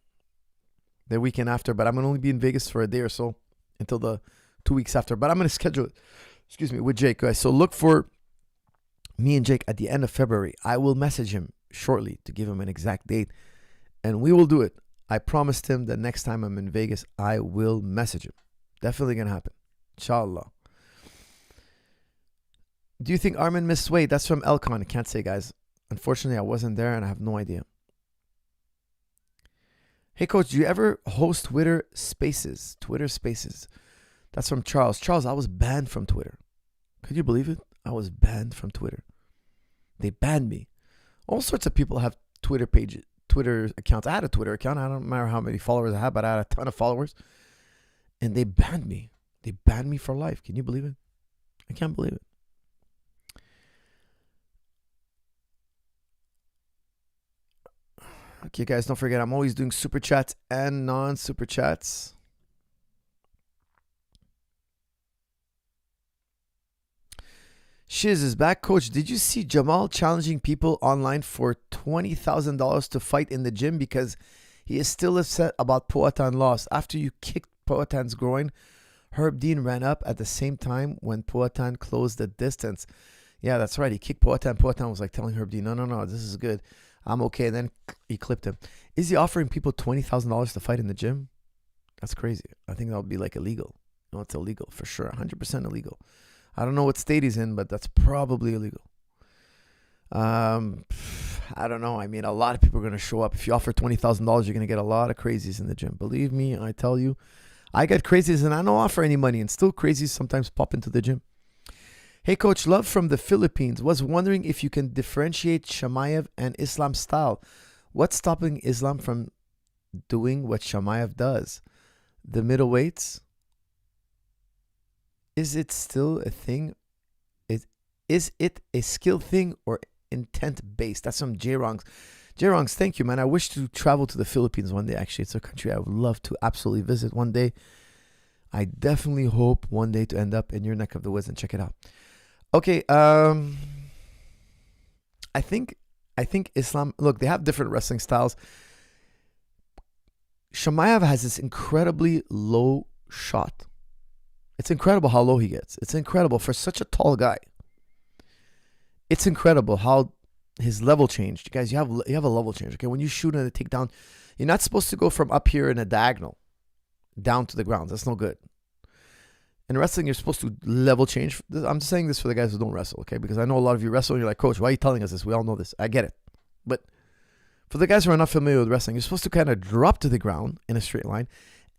the weekend after. But I'm going to only be in Vegas for a day or so until the 2 weeks after. But I'm going to schedule it, with Jake, guys. So look for me and Jake at the end of February. I will message him shortly to give him an exact date, and we will do it. I promised him that next time I'm in Vegas, I will message him. Definitely going to happen. Inshallah. Do you think Armin missed weight? That's from Elcon. I can't say, guys. Unfortunately, I wasn't there, and I have no idea. Hey, Coach, do you ever host Twitter Spaces? Twitter Spaces. That's from Charles. Charles, I was banned from Twitter. Could you believe it? I was banned from Twitter. They banned me. All sorts of people have Twitter pages, Twitter accounts. I had a Twitter account. I don't remember how many followers I had, but I had a ton of followers. And they banned me. They banned me for life. Can you believe it? I can't believe it. Okay, guys, don't forget, I'm always doing super chats and non-super chats. Shiz is back. Coach, did you see Jamal challenging people online for $20,000 to fight in the gym because he is still upset about Poatan loss? After you kicked Poatan's groin, Herb Dean ran up at the same time when Poatan closed the distance. Yeah, that's right. He kicked Poatan. Poatan was like telling Herb Dean, no, this is good. I'm okay. And then he clipped him. Is he offering people $20,000 to fight in the gym? That's crazy. I think that would be like illegal. No, it's illegal for sure. 100% illegal. I don't know what state he's in, but that's probably illegal. I don't know. I mean, a lot of people are going to show up. If you offer $20,000, you're going to get a lot of crazies in the gym. Believe me, I tell you. I get crazies and I don't offer any money, and still crazies sometimes pop into the gym. Hey, Coach, love from the Philippines. Was wondering if you can differentiate Chimaev and Islam style. What's stopping Islam from doing what Chimaev does? The middleweights? Is it still a thing? Is it a skill thing or intent-based? That's from J-Rongs. J-Rongs, thank you, man. I wish to travel to the Philippines one day, actually. It's a country I would love to absolutely visit one day. I definitely hope one day to end up in your neck of the woods and check it out. Okay, I think Islam. Look, they have different wrestling styles. Chimaev has this incredibly low shot. It's incredible how low he gets. It's incredible for such a tall guy. It's incredible how his level changed. Guys, you have a level change. Okay, when you shoot in a takedown, you're not supposed to go from up here in a diagonal down to the ground. That's no good. In wrestling, you're supposed to level change. I'm saying this for the guys who don't wrestle, okay? Because I know a lot of you wrestle and you're like, Coach, why are you telling us this? We all know this. I get it. But for the guys who are not familiar with wrestling, you're supposed to kind of drop to the ground in a straight line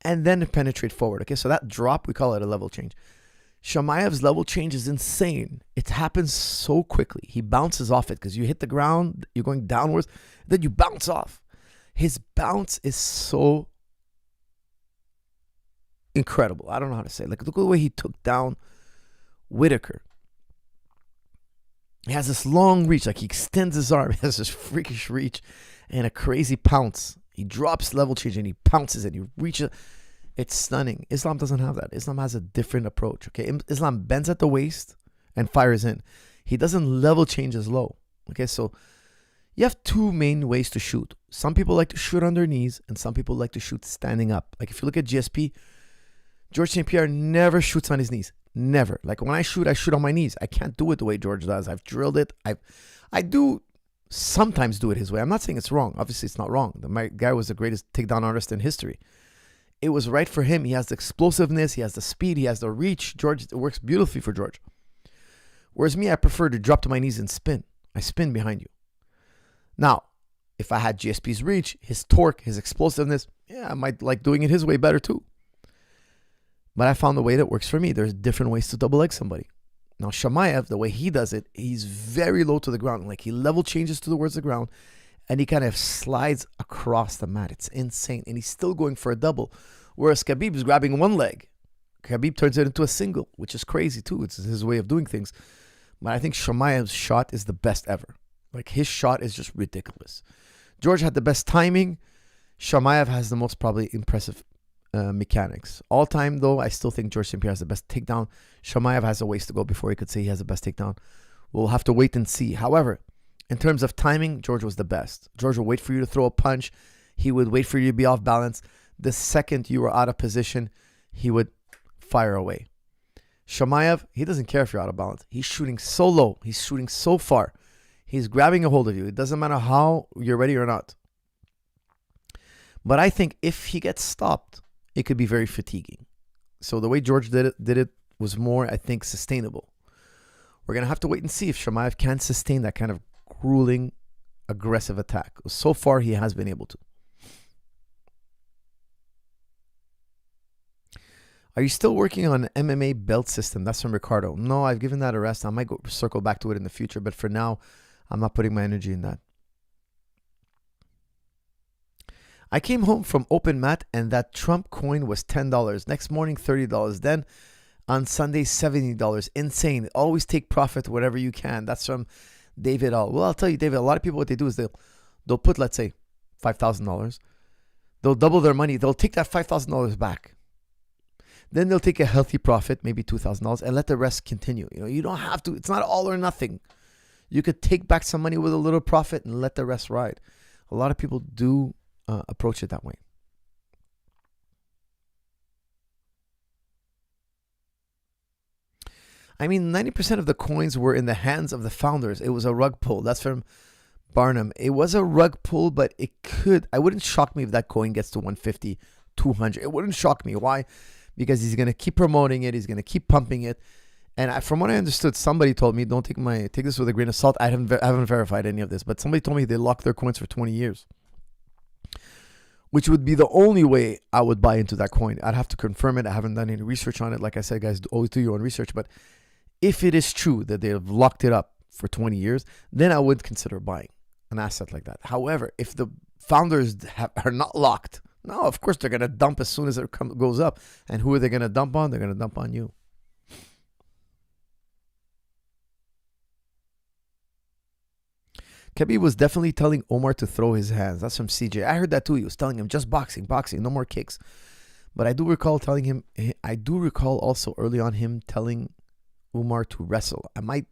and then penetrate forward, okay? So that drop, we call it a level change. Chimaev's level change is insane. It happens so quickly. He bounces off it because you hit the ground, you're going downwards, then you bounce off. His bounce is so incredible. I don't know how to say it. Like, look at the way he took down Whitaker. He has this long reach. Like, he extends his arm. He has this freakish reach and a crazy pounce. He drops level change and he pounces and he reaches. It's stunning. Islam doesn't have that. Islam has a different approach. Okay, Islam bends at the waist and fires in. He doesn't level change as low. Okay, so you have two main ways to shoot. Some people like to shoot on their knees and some people like to shoot standing up. Like, if you look at GSP, George St. Pierre never shoots on his knees. Never. Like, when I shoot on my knees. I can't do it the way George does. I've drilled it. I do sometimes do it his way. I'm not saying it's wrong. Obviously, it's not wrong. My guy was the greatest takedown artist in history. It was right for him. He has the explosiveness. He has the speed. He has the reach. George, it works beautifully for George. Whereas me, I prefer to drop to my knees and spin. I spin behind you. Now, if I had GSP's reach, his torque, his explosiveness, yeah, I might like doing it his way better too. But I found the way that works for me. There's different ways to double leg somebody. Now, Chimaev, the way he does it, he's very low to the ground. Like, he level changes towards the ground and he kind of slides across the mat. It's insane. And he's still going for a double. Whereas Khabib is grabbing one leg. Khabib turns it into a single, which is crazy too. It's his way of doing things. But I think Chimaev's shot is the best ever. Like, his shot is just ridiculous. George had the best timing. Chimaev has the most probably impressive mechanics. All time, though, I still think George St. Pierre has the best takedown. Chimaev has a ways to go before he could say he has the best takedown. We'll have to wait and see. However, in terms of timing, George was the best. George would wait for you to throw a punch. He would wait for you to be off balance. The second you were out of position, he would fire away. Chimaev, he doesn't care if you're out of balance. He's shooting so low. He's shooting so far. He's grabbing a hold of you. It doesn't matter how you're ready or not. But I think if he gets stopped, it could be very fatiguing. So the way George did it was more, I think, sustainable. We're going to have to wait and see if Chimaev can sustain that kind of grueling, aggressive attack. So far, he has been able to. Are you still working on an MMA belt system? That's from Ricardo. No, I've given that a rest. I might go circle back to it in the future, but for now, I'm not putting my energy in that. I came home from open mat and that Trump coin was $10. Next morning, $30. Then on Sunday, $70. Insane. Always take profit whatever you can. That's from David All. Well, I'll tell you, David, a lot of people, what they do is they'll put, let's say, $5,000. They'll double their money. They'll take that $5,000 back. Then they'll take a healthy profit, maybe $2,000, and let the rest continue. You know, you don't have to. It's not all or nothing. You could take back some money with a little profit and let the rest ride. A lot of people do approach it that way. I mean, 90% of the coins were in the hands of the founders. It was a rug pull. That's from Barnum. It was a rug pull, but I wouldn't shock me if that coin gets to 150, 200. It wouldn't shock me. Why? Because he's going to keep promoting it. He's going to keep pumping it. And from what I understood, somebody told me, don't take this with a grain of salt. I haven't verified any of this, but somebody told me they locked their coins for 20 years. Which would be the only way I would buy into that coin. I'd have to confirm it. I haven't done any research on it. Like I said, guys, always do your own research. But if it is true that they have locked it up for 20 years, then I would consider buying an asset like that. However, if the founders are not locked, no, of course they're going to dump as soon as it goes up. And who are they going to dump on? They're going to dump on you. Khabib was definitely telling Omar to throw his hands. That's from CJ. I heard that too. He was telling him just boxing, no more kicks. But I do recall also early on him telling Umar to wrestle. I might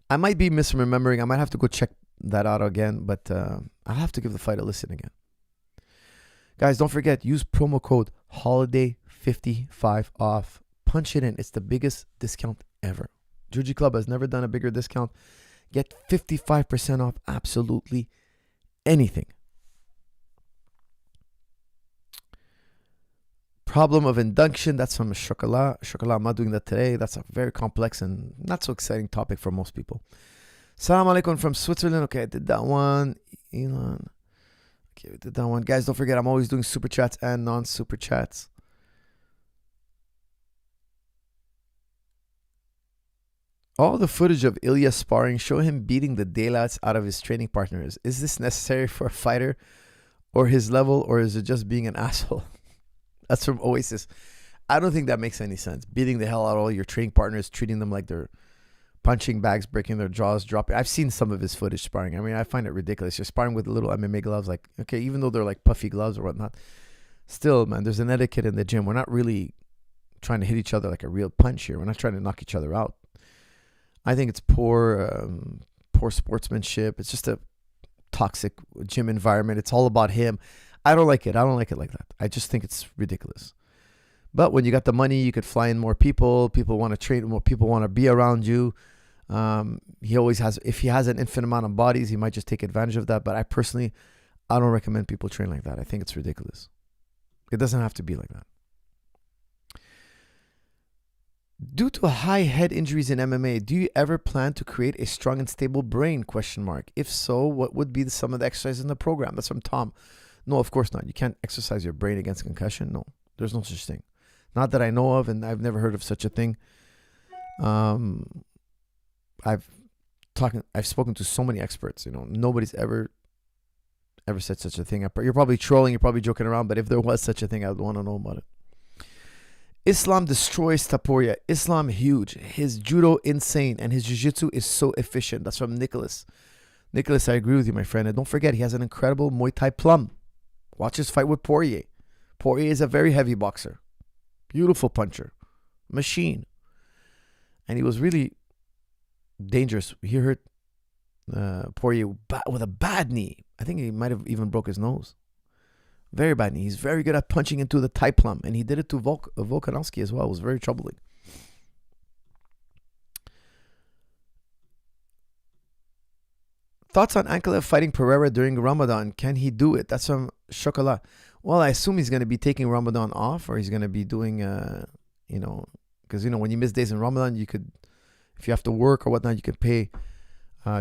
be misremembering. I might have to go check that out again, but I'll have to give the fight a listen again. Guys, don't forget, use promo code HOLIDAY55 off. Punch it in. It's the biggest discount ever. Jiu-Jitsu Club has never done a bigger discount. Get 55% off absolutely anything. Problem of induction, that's from Chocolat. Chocolat, I'm not doing that today. That's a very complex and not so exciting topic for most people. Salam alaikum from Switzerland. Okay, I did that one. Elon. Okay, we did that one. Guys, don't forget, I'm always doing super chats and non-super chats. All the footage of Ilya sparring show him beating the daylights out of his training partners. Is this necessary for a fighter or his level, or is it just being an asshole? That's from Oasis. I don't think that makes any sense. Beating the hell out of all your training partners, treating them like they're punching bags, breaking their jaws, dropping. I've seen some of his footage sparring. I mean, I find it ridiculous. You're sparring with little MMA gloves. Like, okay, even though they're like puffy gloves or whatnot, still, man, there's an etiquette in the gym. We're not really trying to hit each other like a real punch here. We're not trying to knock each other out. I think it's poor sportsmanship. It's just a toxic gym environment. It's all about him. I don't like it. I don't like it like that. I just think it's ridiculous. But when you got the money, you could fly in more people. People want to train more. People want to be around you. He always has, if he has an infinite amount of bodies, he might just take advantage of that. But I don't recommend people train like that. I think it's ridiculous. It doesn't have to be like that. Due to high head injuries in MMA, do you ever plan to create a strong and stable brain? ? If so, what would be some of the exercises in the program? That's from Tom. No, of course not. You can't exercise your brain against concussion. No, there's no such thing. Not that I know of, and I've never heard of such a thing. I've spoken to so many experts. Nobody's ever said such a thing. You're probably trolling. You're probably joking around. But if there was such a thing, I would want to know about it. Islam destroys Taporia. Islam huge. His judo insane, and his jiu-jitsu is so efficient. That's from Nicholas. Nicholas, I agree with you, my friend. And don't forget, he has an incredible Muay Thai plum. Watch his fight with Poirier. Poirier is a very heavy boxer. Beautiful puncher. Machine. And he was really dangerous. He hurt Poirier with a bad knee. I think he might have even broke his nose. Very bad knee. He's very good at punching into the Thai plum. And he did it to Volkanovski as well. It was very troubling. Thoughts on Ankalaev fighting Pereira during Ramadan? Can he do it? That's from Chocolat. Well, I assume he's going to be taking Ramadan off, or he's going to be doing, because, when you miss days in Ramadan, you could, if you have to work or whatnot, you can pay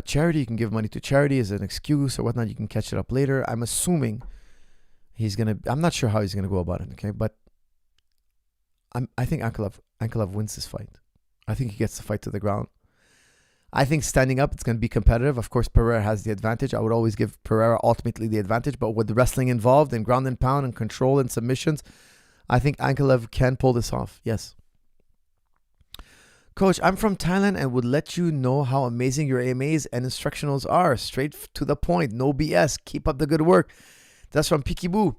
charity. You can give money to charity as an excuse or whatnot. You can catch it up later. I'm assuming I'm not sure how he's going to go about it, okay? But I think Ankalaev wins this fight. I think he gets the fight to the ground. I think standing up, it's going to be competitive. Of course, Pereira has the advantage. I would always give Pereira ultimately the advantage. But with the wrestling involved and ground and pound and control and submissions, I think Ankalaev can pull this off. Yes. Coach, I'm from Thailand and would let you know how amazing your AMAs and instructionals are. Straight to the point. No BS. Keep up the good work. That's from Pikiboo.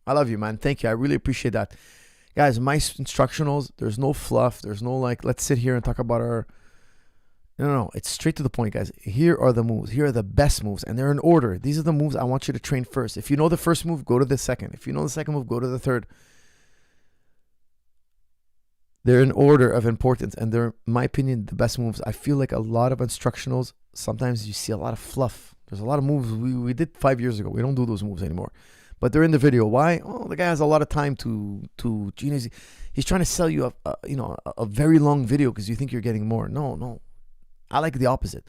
I love you, man. Thank you. I really appreciate that. Guys, my instructionals, there's no fluff. There's no let's sit here and talk about our... No. It's straight to the point, guys. Here are the moves. Here are the best moves. And they're in order. These are the moves I want you to train first. If you know the first move, go to the second. If you know the second move, go to the third. They're in order of importance. And they're, in my opinion, the best moves. I feel like a lot of instructionals, sometimes you see a lot of fluff. There's a lot of moves we did 5 years ago. We don't do those moves anymore. But they're in the video. Why? Oh, the guy has a lot of time to he's trying to sell you a very long video because you think you're getting more. No. I like the opposite.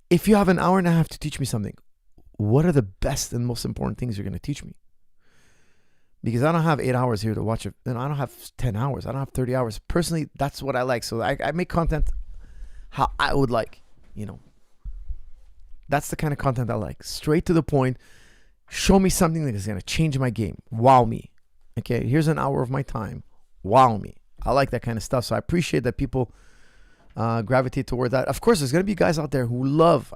If you have an hour and a half to teach me something, what are the best and most important things you're going to teach me? Because I don't have 8 hours here to watch it. And I don't have 10 hours. I don't have 30 hours. Personally, that's what I like. So I make content how I would like, That's the kind of content I like. Straight to the point. Show me something that is going to change my game. Wow me. Okay, here's an hour of my time. Wow me. I like that kind of stuff. So I appreciate that people gravitate toward that. Of course, there's going to be guys out there who love,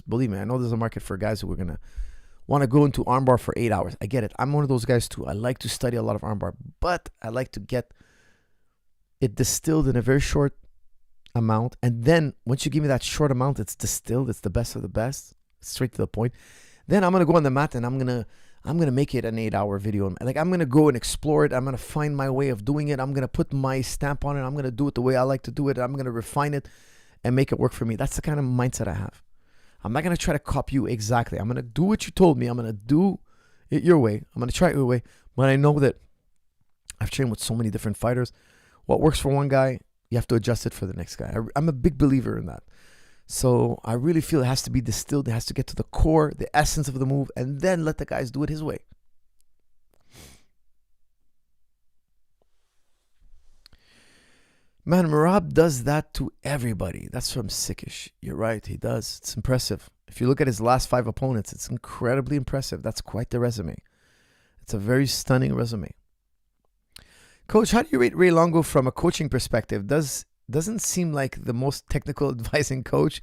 believe me, I know there's a market for guys who are going to want to go into armbar for 8 hours. I get it. I'm one of those guys too. I like to study a lot of armbar, but I like to get it distilled in a very short amount, and then once you give me that short amount, it's distilled, it's the best of the best, straight to the point. Then I'm gonna go on the mat and I'm gonna make it an 8-hour video. Like, I'm gonna go and explore it. I'm gonna find my way of doing it. I'm gonna put my stamp on it. I'm gonna do it the way I like to do it. I'm gonna refine it and make it work for me. That's the kind of mindset I have. I'm not gonna try to copy you exactly. I'm gonna do what you told me. I'm gonna do it your way. I'm gonna try it your way. But I know that I've trained with so many different fighters. What works for one guy, you have to adjust it for the next guy. I'm a big believer in that. So I really feel it has to be distilled. It has to get to the core, the essence of the move, and then let the guys do it his way. Man, Merab does that to everybody. That's from Sickish. You're right, he does. It's impressive. If you look at his last 5 opponents, it's incredibly impressive. That's quite the resume. It's a very stunning resume. Coach, how do you rate Ray Longo from a coaching perspective? Doesn't seem like the most technical advising coach,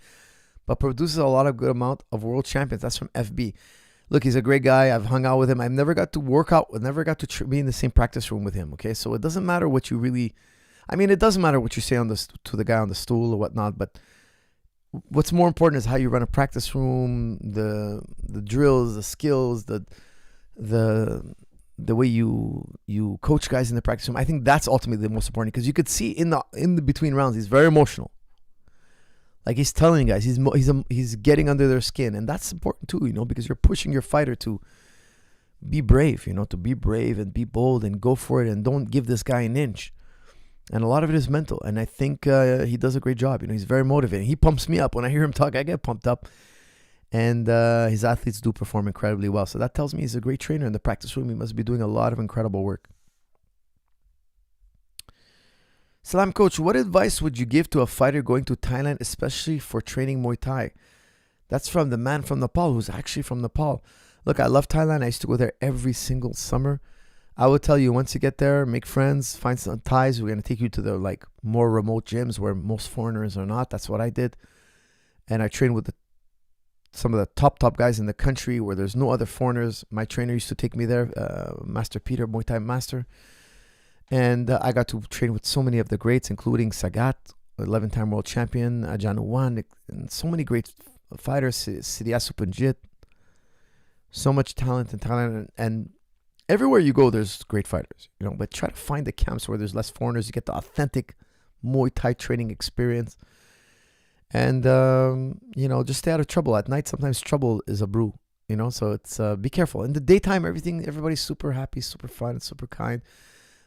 but produces a lot of good amount of world champions. That's from FB. Look, he's a great guy. I've hung out with him. I've never got to work out. I never got to be in the same practice room with him. Okay, so it doesn't matter what you really. I mean, it doesn't matter what you say to the guy on the stool or whatnot. But what's more important is how you run a practice room, the drills, the skills, the way you coach guys in the practice room. I think that's ultimately the most important, because you could see in the between rounds he's very emotional. Like, he's telling guys, he's getting under their skin, and that's important too, because you're pushing your fighter to be brave, to be brave and be bold and go for it and don't give this guy an inch. And a lot of it is mental, and I think he does a great job. He's very motivating. He pumps me up when I hear him talk. I get pumped up. And his athletes do perform incredibly well. So that tells me he's a great trainer in the practice room. He must be doing a lot of incredible work. Salam, Coach. What advice would you give to a fighter going to Thailand, especially for training Muay Thai? That's from the man from Nepal, who's actually from Nepal. Look, I love Thailand. I used to go there every single summer. I would tell you, once you get there, make friends, find some Thais. We're going to take you to the more remote gyms where most foreigners are not. That's what I did. And I trained with some of the top guys in the country where there's no other foreigners. My trainer used to take me there, Master Peter, Muay Thai master. And I got to train with so many of the greats, including Sagat, 11-time world champion, Ajahn Wan, and so many great fighters, Sidiasu Punjit. So much talent in Thailand. And everywhere you go, there's great fighters, but try to find the camps where there's less foreigners. You get the authentic Muay Thai training experience. And, just stay out of trouble. At night, sometimes trouble is a brew, so it's, be careful. In the daytime, everybody's super happy, super fun, super kind.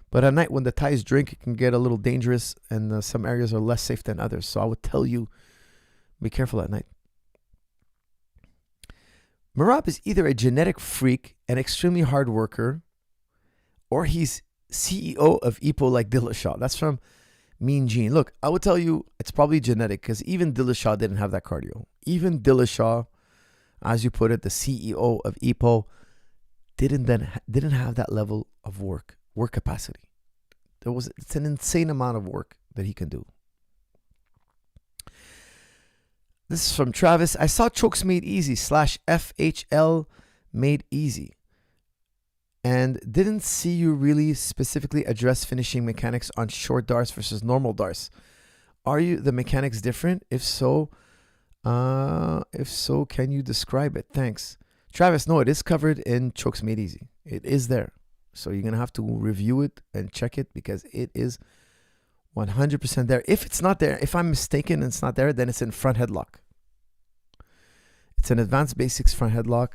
But at night, when the Thais drink, it can get a little dangerous, and some areas are less safe than others. So I would tell you, be careful at night. Merab is either a genetic freak, an extremely hard worker, or he's CEO of Ipoh like Dillashaw. That's from Mean Gene. Look, I would tell you it's probably genetic, because even Dillashaw didn't have that cardio. Even Dillashaw, as you put it, the CEO of Ipoh, didn't have that level of work capacity. It's an insane amount of work that he can do. This is from Travis. I saw Chokes Made Easy /FHL Made Easy, and didn't see you really specifically address finishing mechanics on short darts versus normal darts. Are the mechanics different? If so, can you describe it? Thanks. Travis, no, it is covered in Chokes Made Easy. It is there. So you're going to have to review it and check it, because it is 100% there. If it's not there, if I'm mistaken and it's not there, then it's in front headlock. It's an advanced basics front headlock,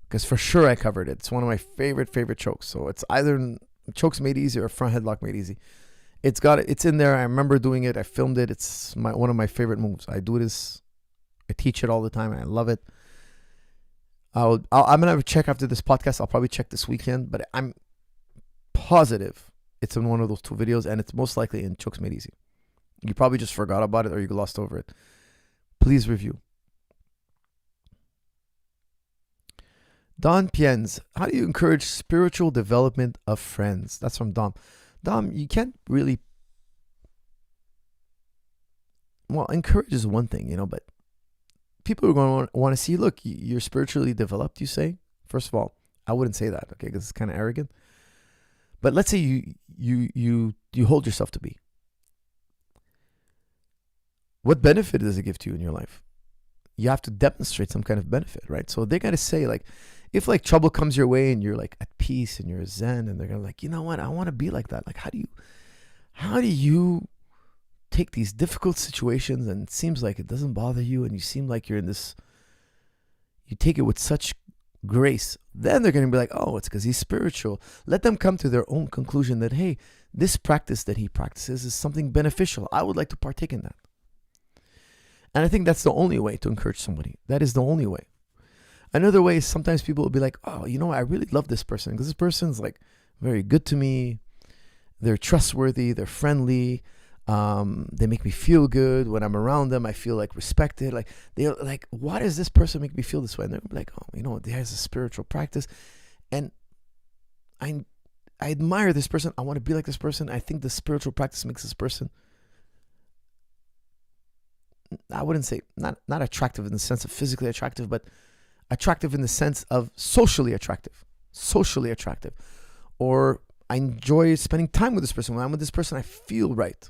because for sure I covered it. It's one of my favorite chokes. So it's either Chokes Made Easy or front headlock made easy. It's in there. I remember doing it. I filmed it. It's one of my favorite moves. I teach it all the time, and I love it. I'm going to check after this podcast. I'll probably check this weekend, but I'm positive it's in one of those 2 videos, and it's most likely in Chokes Made Easy. You probably just forgot about it, or you glossed over it. Please review. Don Pienz, how do you encourage spiritual development of friends? That's from Dom. Dom, you can't really... Well, encourage is one thing, but people are going to want to see, look, you're spiritually developed, you say? First of all, I wouldn't say that, okay, because it's kind of arrogant. But let's say you hold yourself to be. What benefit does it give to you in your life? You have to demonstrate some kind of benefit, right? So they're gonna say, like, if like trouble comes your way and you're like at peace and you're zen, and they're gonna like, you know what, I want to be like that. Like, how do you take these difficult situations and it seems like it doesn't bother you, and you seem like you're in this, you take it with such grace? Then they're going to be like, oh, it's because he's spiritual. Let them come to their own conclusion that, hey, this practice that he practices is something beneficial. I would like to partake in that. And I think that's the only way to encourage somebody. That is the only way. Another way is sometimes people will be like, oh, you know, I really love this person because this person's like very good to me. They're trustworthy. They're friendly. They make me feel good when I'm around them. I feel like respected. Like, they're like, why does this person make me feel this way? And they're like, oh, you know, he has a spiritual practice, and I admire this person. I want to be like this person. I think the spiritual practice makes this person, I wouldn't say not attractive in the sense of physically attractive, but attractive in the sense of socially attractive, or I enjoy spending time with this person. When I'm with this person, I feel right.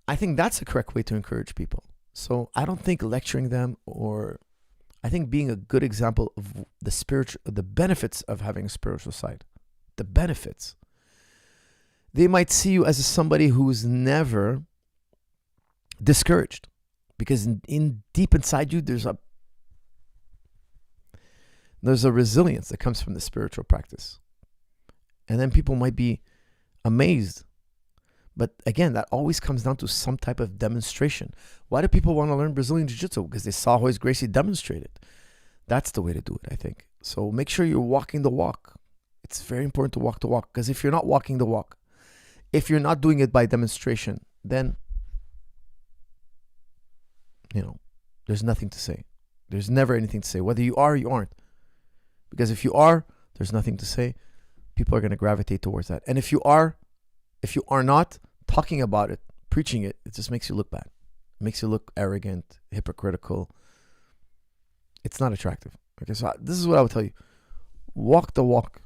I think that's the correct way to encourage people. So I don't think lecturing them, or I think being a good example of the benefits of having a spiritual side, the benefits. They might see you as somebody who's never discouraged, because in deep inside you, there's a resilience that comes from the spiritual practice. And then people might be amazed. But again, that always comes down to some type of demonstration. Why do people want to learn Brazilian Jiu-Jitsu? Because they saw Royce Gracie demonstrate it. That's the way to do it, I think. So make sure you're walking the walk. It's very important to walk the walk. Because if you're not walking the walk, if you're not doing it by demonstration, then, you know, there's nothing to say. There's never anything to say. Whether you are or you aren't. Because if you are, there's nothing to say. People are going to gravitate towards that. And if you are not talking about it, preaching it, it just makes you look bad. It makes you look arrogant, hypocritical. It's not attractive. Okay, so this is what I would tell you. Walk the walk.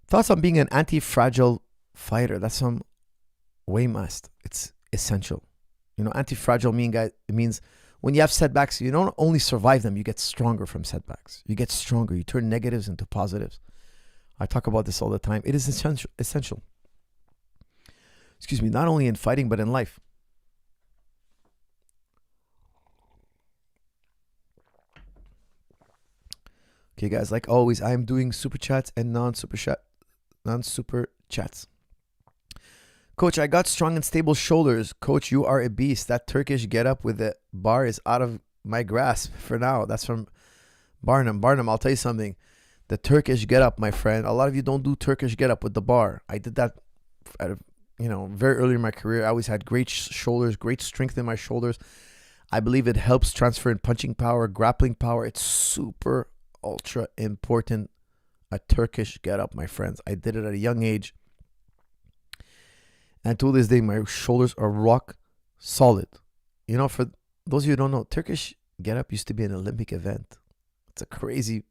Thoughts on being an anti-fragile fighter. That's some way must. It's essential. You know, anti-fragile means when you have setbacks, you don't only survive them, you get stronger from setbacks. You get stronger. You turn negatives into positives. I talk about this all the time. It is essential. Excuse me, not only in fighting, but in life. Okay, guys, like always, I am doing super chats and non-super chats. Coach, I got strong and stable shoulders. Coach, you are a beast. That Turkish get up with the bar is out of my grasp for now. That's from Barnum. Barnum, I'll tell you something. The Turkish get up, my friend. A lot of you don't do Turkish get up with the bar. I did that at very early in my career. I always had great shoulders, great strength in my shoulders. I believe it helps transfer in punching power, grappling power. It's super, ultra important. A Turkish get up, my friends. I did it at a young age. And to this day, my shoulders are rock solid. You know, for those of you who don't know, Turkish get up used to be an Olympic event. It's a crazy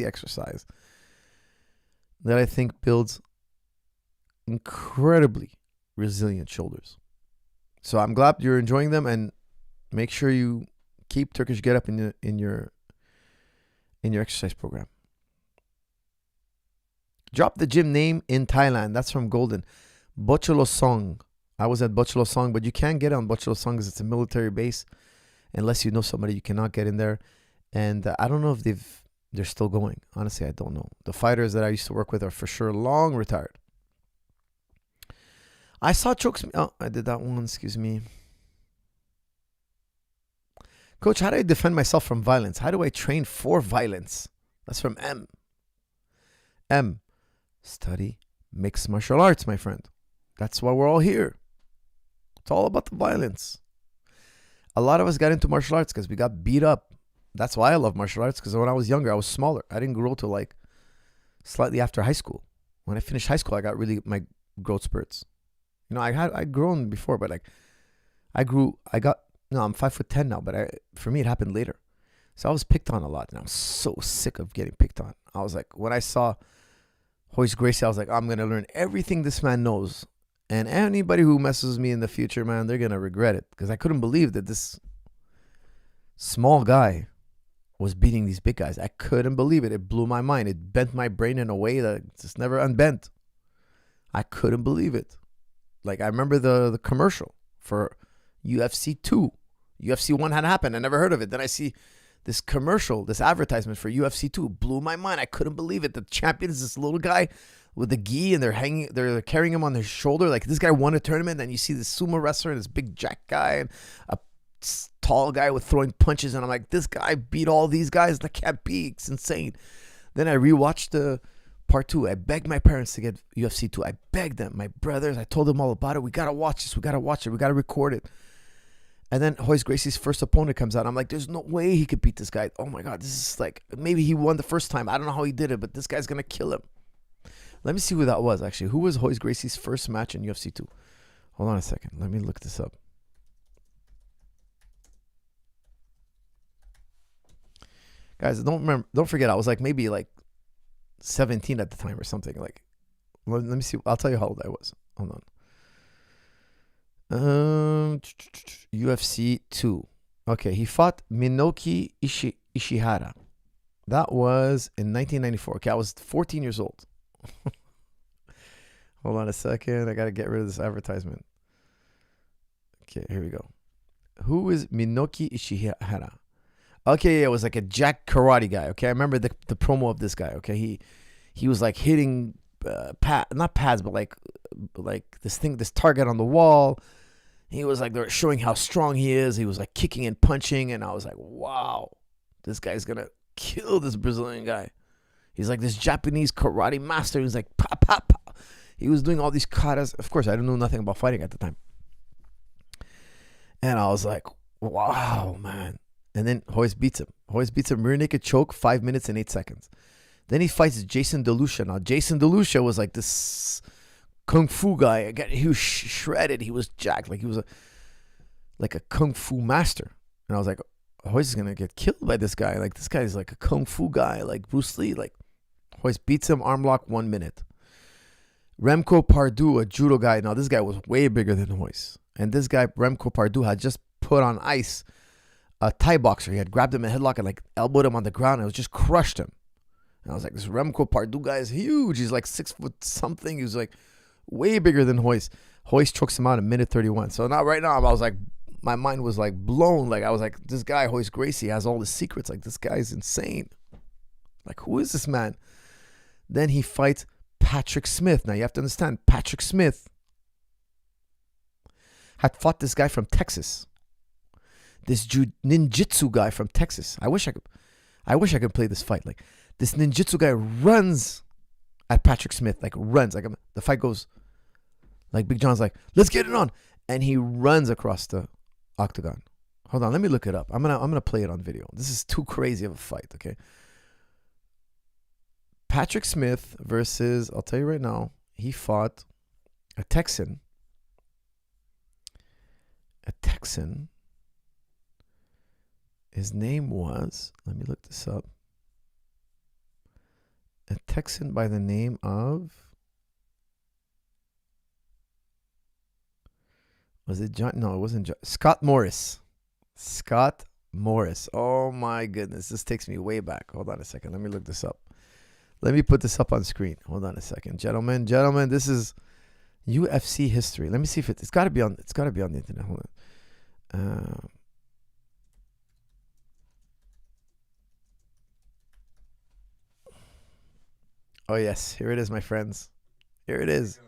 exercise that I think builds incredibly resilient shoulders. So I'm glad you're enjoying them, and make sure you keep Turkish get up in your exercise program. Drop the gym name in Thailand. That's from Golden. Bocholosong. I was at Bocholosong, but you can't get on Bocholosong because it's a military base. Unless you know somebody, you cannot get in there. And I don't know if they're still going. Honestly, I don't know. The fighters that I used to work with are for sure long retired. I saw chokes. Oh, I did that one. Excuse me. Coach, how do I defend myself from violence? How do I train for violence? That's from M. M. Study mixed martial arts, my friend. That's why we're all here. It's all about the violence. A lot of us got into martial arts because we got beat up. That's why I love martial arts, because when I was younger, I was smaller. I didn't grow till like slightly after high school. When I finished high school, I got really my growth spurts. You know, I'd grown before, but like I'm 5'10" now, but for me, it happened later. So I was picked on a lot, and I was so sick of getting picked on. I was like, when I saw Royce Gracie, I was like, I'm going to learn everything this man knows And anybody who messes with me in the future, man, they're going to regret it. Because I couldn't believe that this small guy was beating these big guys. I couldn't believe it. It blew my mind. It bent my brain in a way that it's never unbent. I couldn't believe it. Like, I remember the commercial for UFC 2. UFC 1 had happened. I never heard of it. Then I see this commercial, this advertisement for UFC 2. Blew my mind. I couldn't believe it. The champion is this little guy with the gi, and they're carrying him on their shoulder. Like, this guy won a tournament. Then you see this sumo wrestler and this big jack guy and a tall guy with throwing punches. And I'm like, this guy beat all these guys. That can't be. It's insane. Then I rewatched the part 2. I begged my parents to get UFC 2. I begged them, my brothers. I told them all about it. We got to watch this. We got to watch it. We got to record it. And then Royce Gracie's first opponent comes out. I'm like, there's no way he could beat this guy. Oh, my God. This is like, maybe he won the first time. I don't know how he did it, but this guy's going to kill him. Let me see who that was, actually. Who was Royce Gracie's first match in UFC 2? Hold on a second. Let me look this up. Guys, don't forget, I was like maybe like 17 at the time or something. Like, let me see. I'll tell you how old I was. Hold on. UFC 2. Okay, he fought Minoki Ishihara. That was in 1994. Okay, I was 14 years old. Hold on a second. I got to get rid of this advertisement. Okay, here we go. Who is Minoki Ishihara? Okay, it was like a jack karate guy. Okay, I remember the promo of this guy. Okay, he was like hitting not pads, but like this target on the wall. He was like, they were showing how strong he is. He was like kicking and punching, and I was like, wow, this guy's gonna kill this Brazilian guy. He's like this Japanese karate master. He's like, pop, pop, pop. He was doing all these katas. Of course, I didn't know nothing about fighting at the time. And I was like, wow, man. And then Royce beats him. Royce beats him rear naked choke, 5 minutes and 8 seconds. Then he fights Jason DeLucia. Now, Jason DeLucia was like this kung fu guy. Again, he was shredded. He was jacked. Like he was like a kung fu master. And I was like, Royce is going to get killed by this guy. Like, this guy is like a kung fu guy, like Bruce Lee. Like, Royce beats him, arm lock, 1 minute. Remco Pardue, a judo guy. Now, this guy was way bigger than Royce. And this guy, Remco Pardue, had just put on ice a Thai boxer. He had grabbed him in a headlock and like elbowed him on the ground and it was just crushed him. And I was like, this Remco Pardue guy is huge. He's like 6 foot something. He was like way bigger than Royce. Royce chokes him out in minute 31. So now, right now, I was like, my mind was like blown. Like, I was like, this guy, Royce Gracie, has all the secrets. Like, this guy's insane. Like, who is this man? Then he fights Patrick Smith. Now, you have to understand, Patrick Smith had fought this guy from Texas. This ninjutsu guy from Texas. I wish I could play this fight. Like, this ninjutsu guy runs at Patrick Smith. Like, runs. Like, the fight goes, like, Big John's like, let's get it on. And he runs across the octagon. Hold on, let me look it up. I'm gonna play it on video. This is too crazy of a fight, okay? Patrick Smith versus, I'll tell you right now, he fought a Texan. A Texan. His name was, let me look this up. A Texan by the name of, was it John? No, it wasn't John. Scott Morris. Scott Morris. Oh my goodness. This takes me way back. Hold on a second. Let me look this up. Let me put this up on screen. Hold on a second. Gentlemen, this is UFC history. Let me see if it's gotta be on the internet. Hold on. Oh yes, here it is, my friends. Here it is.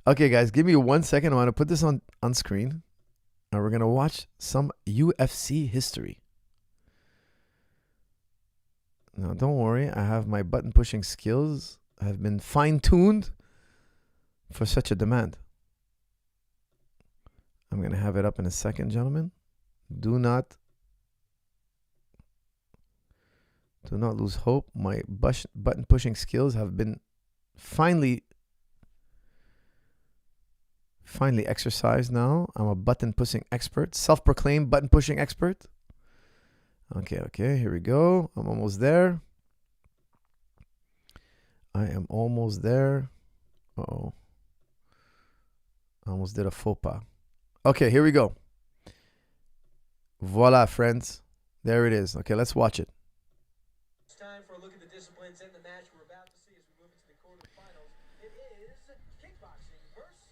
Okay, guys, give me 1 second. I want to put this on screen. And we're going to watch some UFC history. Now, don't worry. I have my button-pushing skills. Have been fine-tuned for such a demand. I'm going to have it up in a second, gentlemen. Do not lose hope. My button-pushing skills have been finally exercised now. I'm a button-pushing expert. Self-proclaimed button-pushing expert. Okay, here we go. I'm almost there. I am almost there. Uh-oh. I almost did a faux pas. Okay, here we go. Voila, friends. There it is. Okay, let's watch it. It's time for a look at the disciplines in the match we're about to see as we move into the quarterfinals. It is kickboxing versus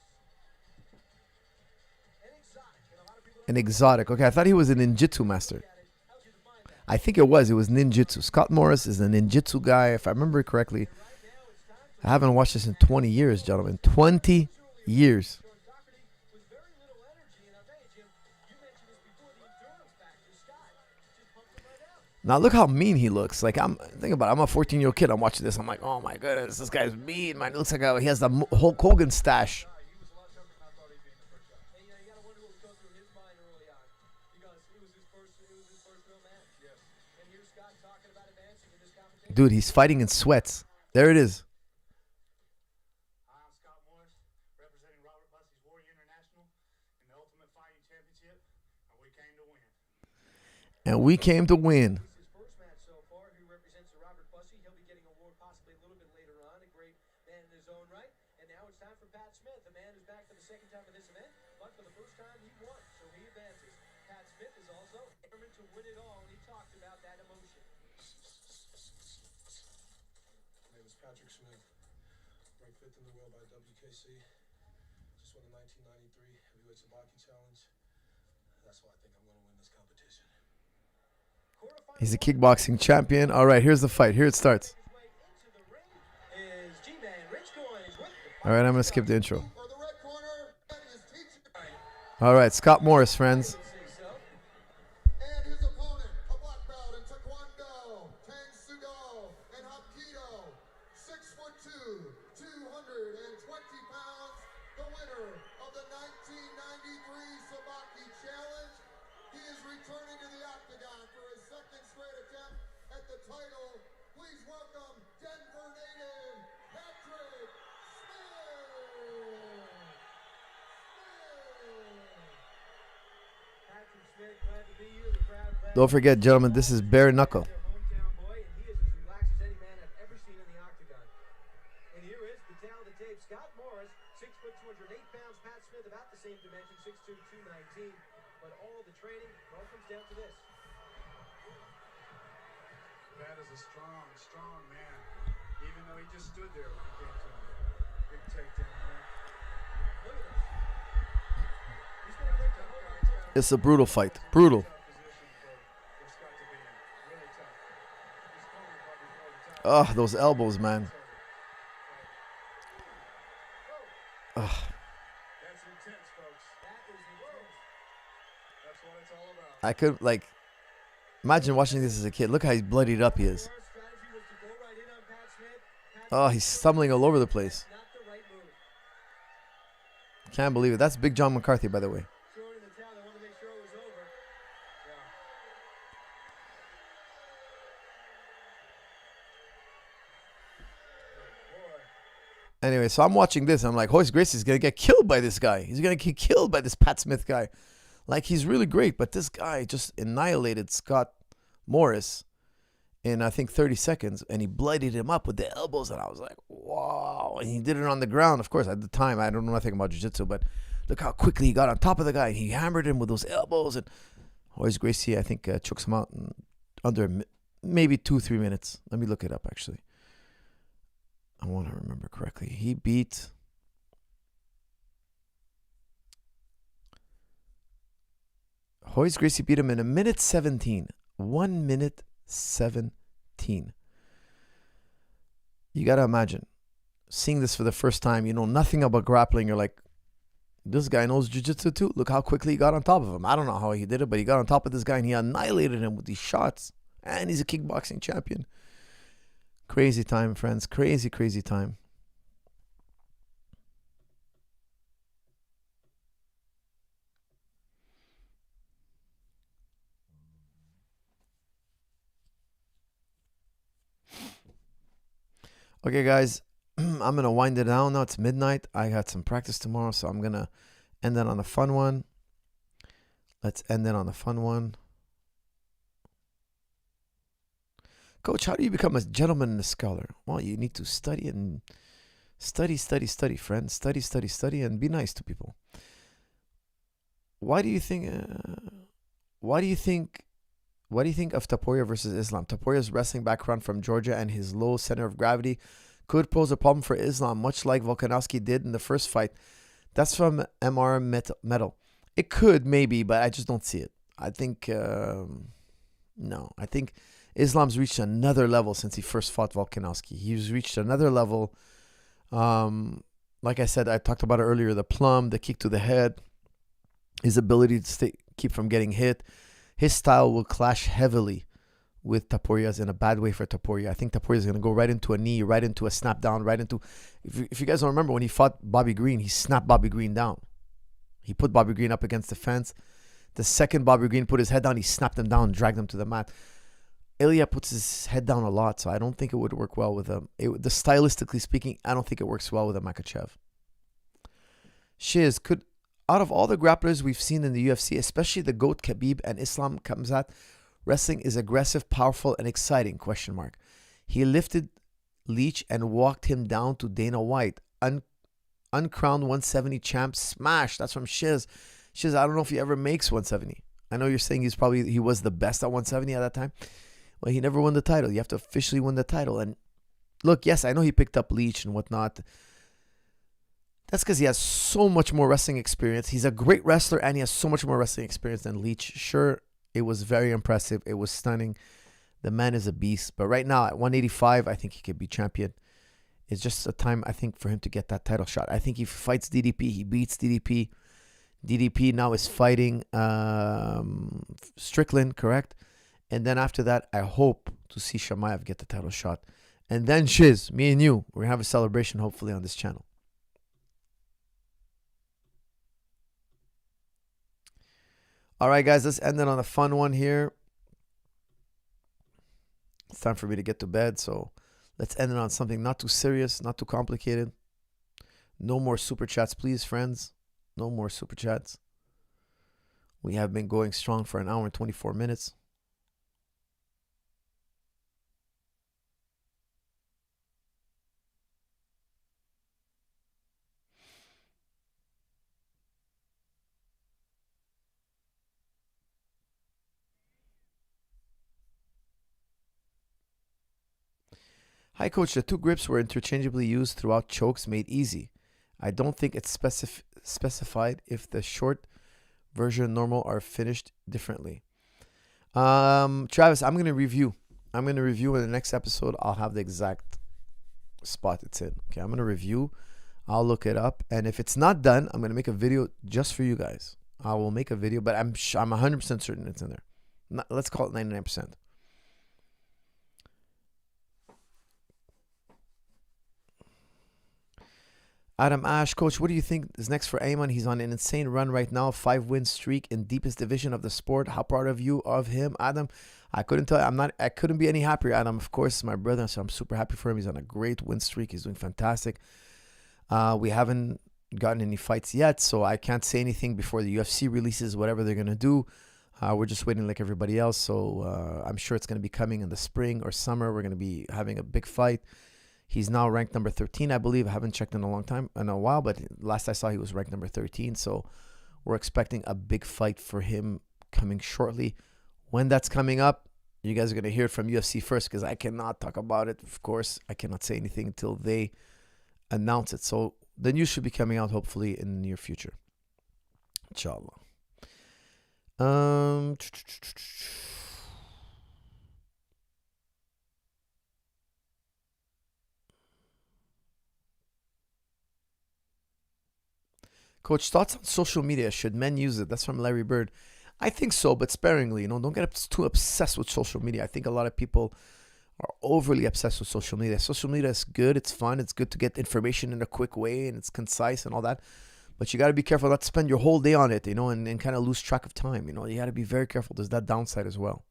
an exotic. And a lot of people An exotic. Okay, I thought he was a ninjutsu master. I think it was. It was ninjutsu. Scott Morris is a ninjutsu guy, if I remember correctly. I haven't watched this in 20 years, gentlemen. 20 years. Now look how mean he looks. Like think about it. I'm a 14-year-old kid. I'm watching this. I'm like, oh my goodness, this guy's mean. Man, it looks like he has the Hulk Hogan stash. Dude, he's fighting in sweats. There it is. I'm Scott Morris, representing Robert Bussey's Warrior International in the Ultimate Fighting Championship, and we came to win. And we came to win. His first match so far, who represents Robert Bussey. He'll be getting a award possibly a little bit later on. A great man in his own right. And now it's time for Pat Smith. The man is back for the second time at this event, but for the first time he won, so he advances. Pat Smith is also determined to win it all, and he talked about that emotion. My name is Patrick Smith, ranked 5th in the world by WKC. Just won the 1993 Heavyweight Sabaki Challenge. That's why I think I'm going to win this competition. He's a kickboxing champion. All right, here's the fight. Here it starts. All right, I'm going to skip the intro. All right, Scott Morris, friends. And his opponent, a black belt in Taekwondo, Tang Sudo, and Hapkido, 6'2", 220 pounds, the winner of the 1993 Sabaki Challenge. He is returning to the octagon for his second straight attempt at the title. Please welcome Denver native Patrick Smith. Patrick Smith, glad to be here. The crowd glad. Don't forget, gentlemen, this is bare knuckle. Their hometown boy, and he is as relaxed as any man I've ever seen in the octagon. And here is the tail of the tape. Scott Morris, 6 foot 208 pounds. Pat Smith, about the same dimension, 6'2", 219. But all the training all comes down to this. Pat is a strong, strong man, even though he just stood there when it came to him. Big takedown there. Look at this. He's going to break the whole octagon. It's a brutal fight. Brutal. Tough position for Scott to be in. Really tough. He's cornered right before the time. Ugh, those elbows, man. Ugh. That's intense, folks. That is intense. That's what it's all about. I could, like, imagine watching this as a kid. Look how he's bloodied up he is. Morris' strategy was to go right in on Pat Smith. Pat Oh, he's stumbling all over the place. not the right move. Can't believe it. That's Big John McCarthy, by the way. Throwing in the towel, they wanted to make sure it was over. Anyway, so I'm watching this. I'm like, Hoist Gracie's going to get killed by this guy. He's going to get killed by this Pat Smith guy. Like, he's really great, but this guy just annihilated Scott Morris in, I think, 30 seconds, and he bloodied him up with the elbows, and I was like, wow. And he did it on the ground. Of course, at the time, I don't know nothing about jiu-jitsu, but look how quickly he got on top of the guy, and he hammered him with those elbows, and Hoist Gracie, I think, chokes him out in under maybe 2-3 minutes. Let me look it up, actually. I want to remember correctly. He beat... Hoist Gracie beat him in 1:17. 1:17. You got to imagine. Seeing this for the first time, you know nothing about grappling. You're like, this guy knows jiu-jitsu too. Look how quickly he got on top of him. I don't know how he did it, but he got on top of this guy and he annihilated him with these shots. And he's a kickboxing champion. Crazy time, friends. Crazy, crazy time. Okay, guys, I'm going to wind it down now. It's midnight. I got some practice tomorrow, so I'm going to end it on a fun one. Let's end it on a fun one. Coach, how do you become a gentleman and a scholar? Well, you need to study and Study, study, study, friends. Study, study, study, and be nice to people. Why do you think? Why do you think? What do you think of Taporia versus Islam? Taporia's wrestling background from Georgia and his low center of gravity could pose a problem for Islam, much like Volkanovski did in the first fight. That's from MR Metal. It could, maybe, but I just don't see it. I think, no. I think Islam's reached another level since he first fought Volkanovski. He's reached another level. Like I said, I talked about it earlier, the plum, the kick to the head, his ability to keep from getting hit. His style will clash heavily with Taporia's in a bad way for Taporia. I think Taporia's going to go right into a knee, right into a snap down, right into... If you guys don't remember, when he fought Bobby Green, he snapped Bobby Green down. He put Bobby Green up against the fence. The second Bobby Green put his head down, he snapped him down, dragged him to the mat. Ilya puts his head down a lot, so I don't think it would work well with him. Stylistically speaking, I don't think it works well with a Makhachev. Shiz, out of all the grapplers we've seen in the UFC, especially the GOAT Khabib and Islam Khamzat, wrestling is aggressive, powerful, and exciting, ? He lifted Leach and walked him down to Dana White. Uncrowned 170 champ smash. That's from Shiz. Shiz, I don't know if he ever makes 170. I know you're saying he was the best at 170 at that time. Well, he never won the title. You have to officially win the title. And look, yes, I know he picked up Leach and whatnot. That's because he has so much more wrestling experience. He's a great wrestler and he has so much more wrestling experience than Leach. Sure, it was very impressive. It was stunning. The man is a beast. But right now at 185, I think he could be champion. It's just a time, I think, for him to get that title shot. I think he fights DDP. He beats DDP. DDP now is fighting Strickland, correct? And then after that, I hope to see Shamaev get the title shot. And then Shiz, me and you, we're going to have a celebration hopefully on this channel. All right, guys, let's end it on a fun one here. It's time for me to get to bed, so let's end it on something not too serious, not too complicated. No more super chats, please, friends. No more super chats. We have been going strong for an hour and 24 minutes. Hi, Coach. The two grips were interchangeably used throughout chokes made easy. I don't think it's specified if the short version normal are finished differently. Travis, I'm going to review. I'm going to review in the next episode. I'll have the exact spot it's in. Okay, I'm going to review. I'll look it up. And if it's not done, I'm going to make a video just for you guys. I will make a video, but I'm 100% certain it's in there. Let's call it 99%. Adam Ash, Coach, what do you think is next for Ayman? He's on an insane run right now, 5-win streak in deepest division of the sport. How proud of you of him, Adam? I couldn't tell you, I couldn't be any happier, Adam. Of course, my brother, so I'm super happy for him. He's on a great win streak. He's doing fantastic. We haven't gotten any fights yet, so I can't say anything before the UFC releases whatever they're gonna do. We're just waiting like everybody else, so I'm sure it's gonna be coming in the spring or summer. We're gonna be having a big fight. He's now ranked number 13, I believe. I haven't checked in a while, but last I saw he was ranked number 13. So we're expecting a big fight for him coming shortly. When that's coming up, you guys are going to hear it from UFC first because I cannot talk about it. Of course, I cannot say anything until they announce it. So the news should be coming out hopefully in the near future. Inshallah. Coach, thoughts on social media? Should men use it? That's from Larry Bird. I think so, but sparingly. Don't get too obsessed with social media. I think a lot of people are overly obsessed with social media. Social media is good. It's fun. It's good to get information in a quick way, and it's concise and all that. But you got to be careful not to spend your whole day on it, and kind of lose track of time. You got to be very careful. There's that downside as well.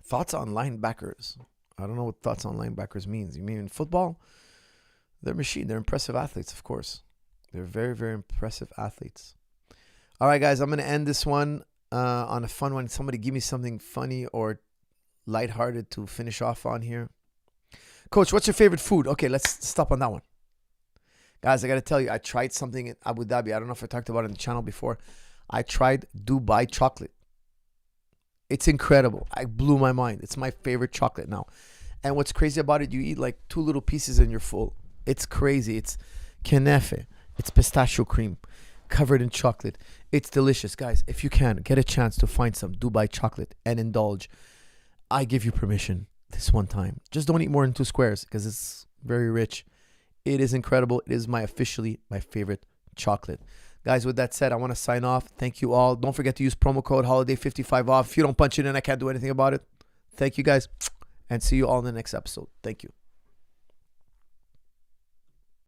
Thoughts on linebackers? I don't know what thoughts on linebackers means. You mean in football? They're machine. They're impressive athletes, of course. They're very, very impressive athletes. All right, guys, I'm going to end this one on a fun one. Somebody give me something funny or lighthearted to finish off on here. Coach, what's your favorite food? Okay, let's stop on that one. Guys, I got to tell you, I tried something in Abu Dhabi. I don't know if I talked about it on the channel before. I tried Dubai chocolate. It's incredible. I blew my mind. It's my favorite chocolate now. And what's crazy about it, you eat like 2 little pieces and you're full. It's crazy. It's kenefe. It's pistachio cream covered in chocolate. It's delicious. Guys, if you can, get a chance to find some Dubai chocolate and indulge. I give you permission this one time. Just don't eat more than 2 squares because it's very rich. It is incredible. It is officially my favorite chocolate. Guys, with that said, I want to sign off. Thank you all. Don't forget to use promo code HOLIDAY55 off. If you don't punch it in, I can't do anything about it. Thank you, guys. And see you all in the next episode. Thank you.